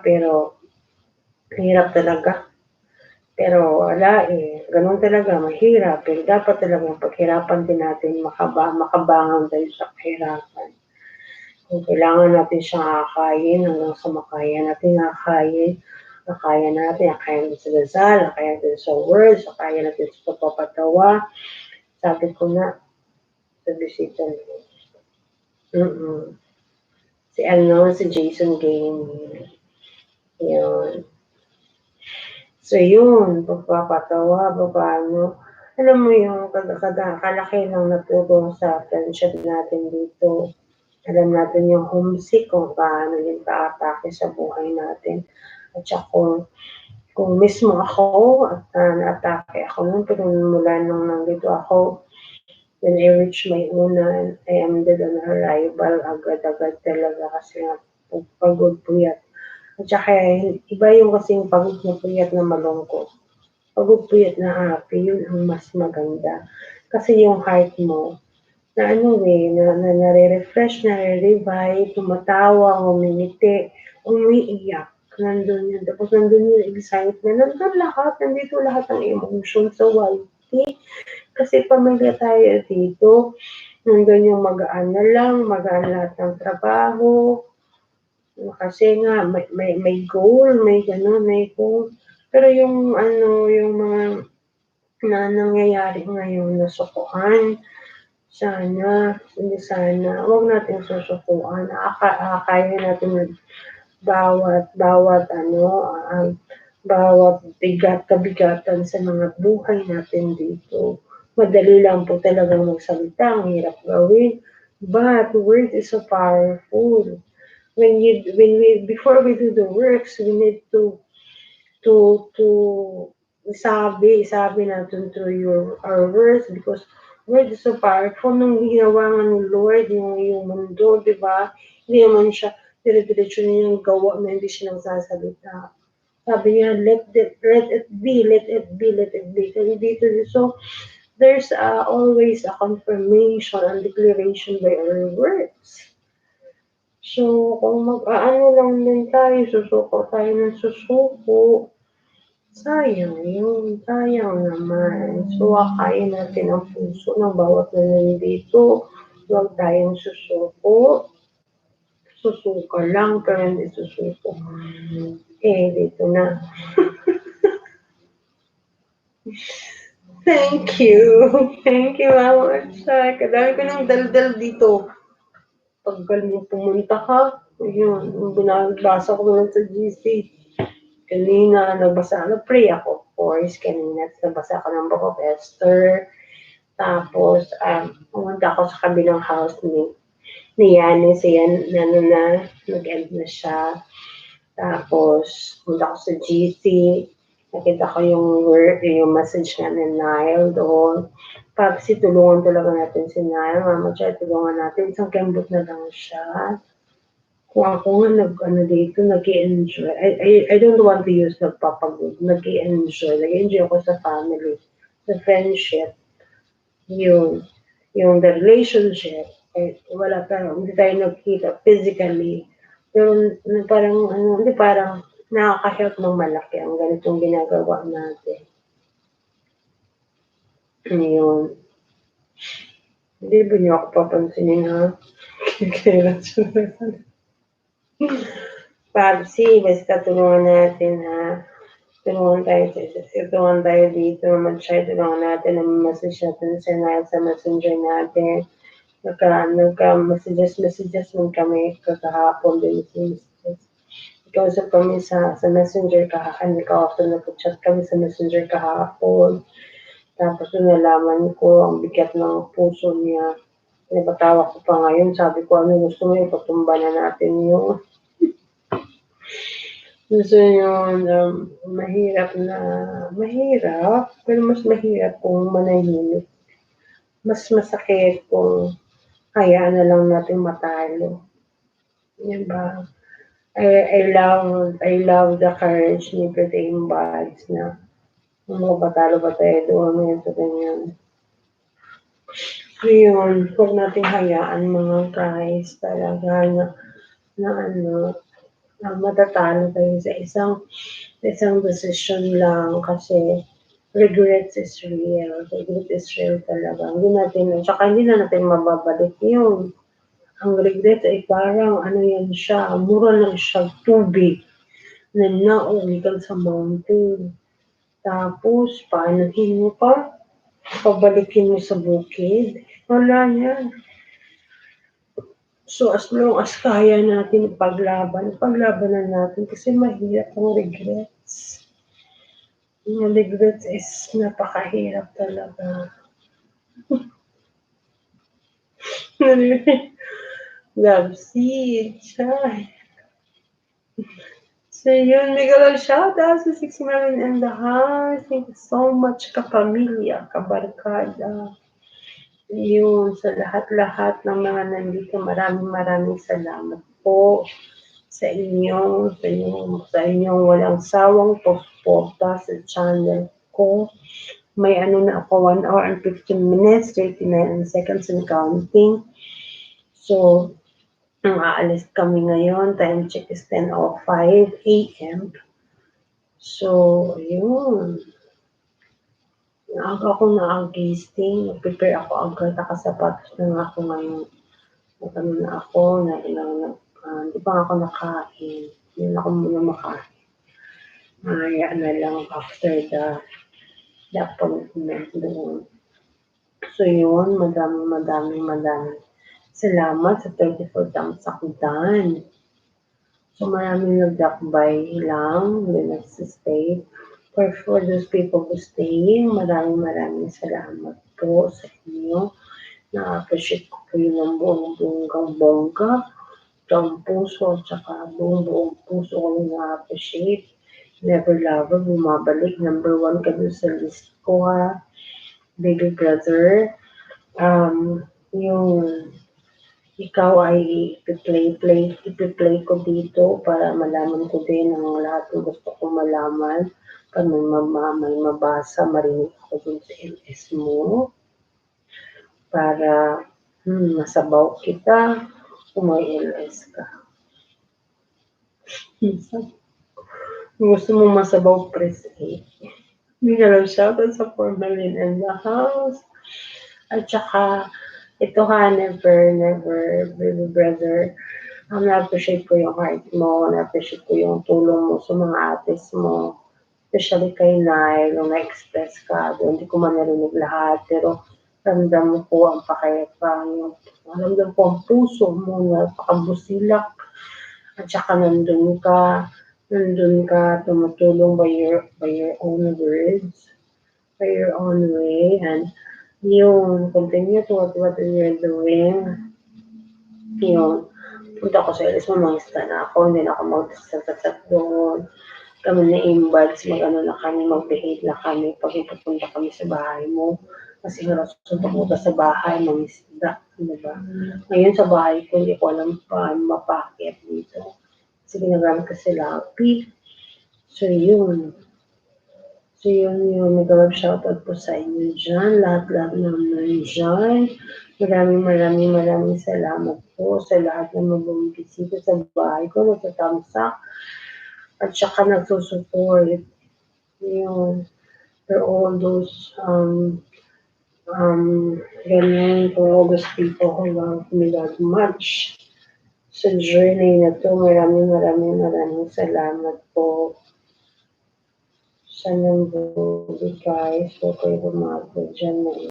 pero mahirap talaga. Pero wala eh, ganun talaga, mahirap. Pero dapat talagang paghirapan din natin, makabangan tayo sa kahirapan. Kung kailangan natin siyang akayin, hanggang sa makaya natin akayin natin sa dasal, nakaya natin sa words, nakaya natin sa pagpapatawa. Sabi ko na, sa bisita niyo. Mm. Si ano, si Jason Gaines. Yun. So yun, pagpapatawa, paano. Alam mo yung kalaki ng natulong sa friendship natin dito. Alam natin yung homesick kung paano yung paatake sa buhay natin. At saka kung mismo ako at na-atake ako nun, pero mula nung nandito ako, when I reach my unan, I am dead on arrival, agad-agad talaga kasi nga pagod puyat. At saka iba yung kasing pagod na puyat na malungkot. Pagod puyat na happy, yun ang mas maganda. Kasi yung heart mo, na ano na nare-refresh, nare-revive, tumatawa, ngumingiti, umiiyak. Nandun yun. Tapos nandun yung excitement. Nandun lahat. Nandito lahat ng emotion. So, kasi pamilya tayo dito. Nandun yung magaan na lang, magaan lahat ng trabaho. Kasi nga, may goal, may gano'n, may goal. Pero yung ano, yung mga na nangyayari ngayon na sukuan, sana, hindi sana, huwag natin susukuan. Kaya natin bawat ano, bawat kabigatan sa mga buhay natin dito. Madali lang po talagang magsalita, ang hirap gawin. But word is so powerful. Before we do the works, we need to sabi natin through our words because word is so powerful. Nung ginawa nga ni Lord yung mundo, di ba? Hindi naman siya dire-diretso niya yung gawa na hindi siya nagsasalita. Sabi niya, let it be, let it be, let it be. Kasi dito, so there's always a confirmation and declaration by our words. So, kung mag-aano lang din tayo, susuko tayo ng susuko, sayang yun, sayang naman. So, akayin natin ang puso ng bawat na nandito. Huwag tayong susuko. Susuka lang, pero hindi susuko. Dito na. Thank you. Thank you, Mama Chai. Kadami ko ng daldal dito. Paggal mo pumunta ka, yun, binabasa ko lang sa GC. Kanina, nag-pray ako, of course, kanina, nagbasa ako ng Book of Esther. Tapos, pumunta ako sa kabilang house ni Yanis, nag-end na siya. Tapos, pumunta ako sa GC, nakita ko yung message nga ni Nile doon. Kasi tulungan talaga natin si Nile, Mama Chay, tulungan natin. Isang kembot na lang siya. Kung ako nga dito, nag-i-enjoy. I don't want to use nagpapagod. Nag-i-enjoy. Nag-i-enjoy ako sa family, sa friendship. Yung the relationship. Wala parang, hindi tayo nagkita physically. Pero parang, hindi parang nakaka-help ng malaki ang ganitong ginagawa natin. Yun. Hindi ba niyo ako papansinin, ha? Kaya Papsi, basta tulungan natin, ha? Tulungan tayo dito, mag-try, tulungan natin, ang message natin sa messenger natin. Nagka-messages man kami kakahapon din sa messages. Ikausap kami sa messenger kahapon, nag-chat kami sa messenger kahapon. Tapos nalaman ko ang bigat ng puso niya. Napatawa ko pa ngayon, sabi ko, ano gusto mo, ipatumba na natin yung gusto yun, mahirap, pero mas mahirap kung manahimik. Mas masakit kung hayaan na lang natin matalo. Diba? I love the courage ni Pretty Bags na patalo ba tayo doon ngayon sa ganyan. So yun, huwag natin hayaan mga guys talaga na matatalo tayo sa isang decision lang kasi regret is real. Regret is real talaga. Hindi na natin mababalik yun. Ang regret ay parang yan siya, mura lang siya tubig na nauwigan sa mountain. Tapos, paanahin mo pa, pabalikin mo sa bukid. Wala yan. So as long as kaya natin paglabanan natin kasi mahirap ang regrets. Yung regrets is napakahirap talaga. Love seed, chay. So yun, mega love shout out sa 6 million in the house. Thank you so much kapamilya, kabarkada. Yun, sa lahat-lahat ng mga nandito, maraming maraming salamat po sa inyong walang sawang suporta sa channel ko. May ano na ako, 1 hour and 15 minutes, 39 seconds and counting. So, ang aalis kami ngayon, time check is 10:05 a.m. So, yun. Naaga ako naagising, nag-prepare ako agad, nakasapatos na nga ako ngayon. Nagano na ako, di pa nga ako nakain. Hindi na ako muna makain. Mamaya na lang after the appointment doon. So yun, madaming salamat sa 34 thumbs up done. So maraming nagdakbay lang, hindi nagsistay. For those people who staying, maraming salamat po sa inyo. Na-appreciate ko po yun ng buong bongga. Ang puso at saka buong puso ko yung na-appreciate. Never lover, bumabalik. Number 1 ka dun sa list ko ha. Baby brother. Yung ikaw ay ipi-play ko dito para malaman ko din ang lahat ng gusto kong malaman. Pag may mabasa, marinig ako dun sa LS mo. Para masabaw kita kung may LS ka. Kung gusto mo masabaw, press 8. Bigla lang shoutout sa 4 million in the house. At saka, ito ha, never, baby brother. Na-appreciate ko yung heart mo, na-appreciate ko yung tulong mo sa mga atis mo. Especially kay Nay, nung na-express ka, doon, hindi ko man narinig lahat, pero ramdam ko ang pakayapang, ramdam ko ang puso mo, napakabusilak, at saka nandun ka, tumutulong by your own words, by your own way, and yun, continue to what you're doing. Yun, punta ko sa Elis, mamangista na ako, hindi na ako mag-sasat doon. Kami na imbuds, mag-ano na kami, mag-behave na kami pag ipupunta kami sa bahay mo. Kasi nga rason pumunta sa bahay, mangisda, diba? Ngayon sa bahay ko, hindi ko alam paano mapakit dito. Kasi ginagamit ko si Lapi. So yun. Nag-love shoutout po sa inyo dyan. Lahat naman dyan. Maraming salamat po sa lahat na mag-bumisita sa bahay ko, nagtatamsak, at saka nagsusupport. Yun. For all those, ganyan, for all those people who love me that much. Sa journey na to, maraming salamat po. Sa nandun guys, huwag kayo bumagod dyan.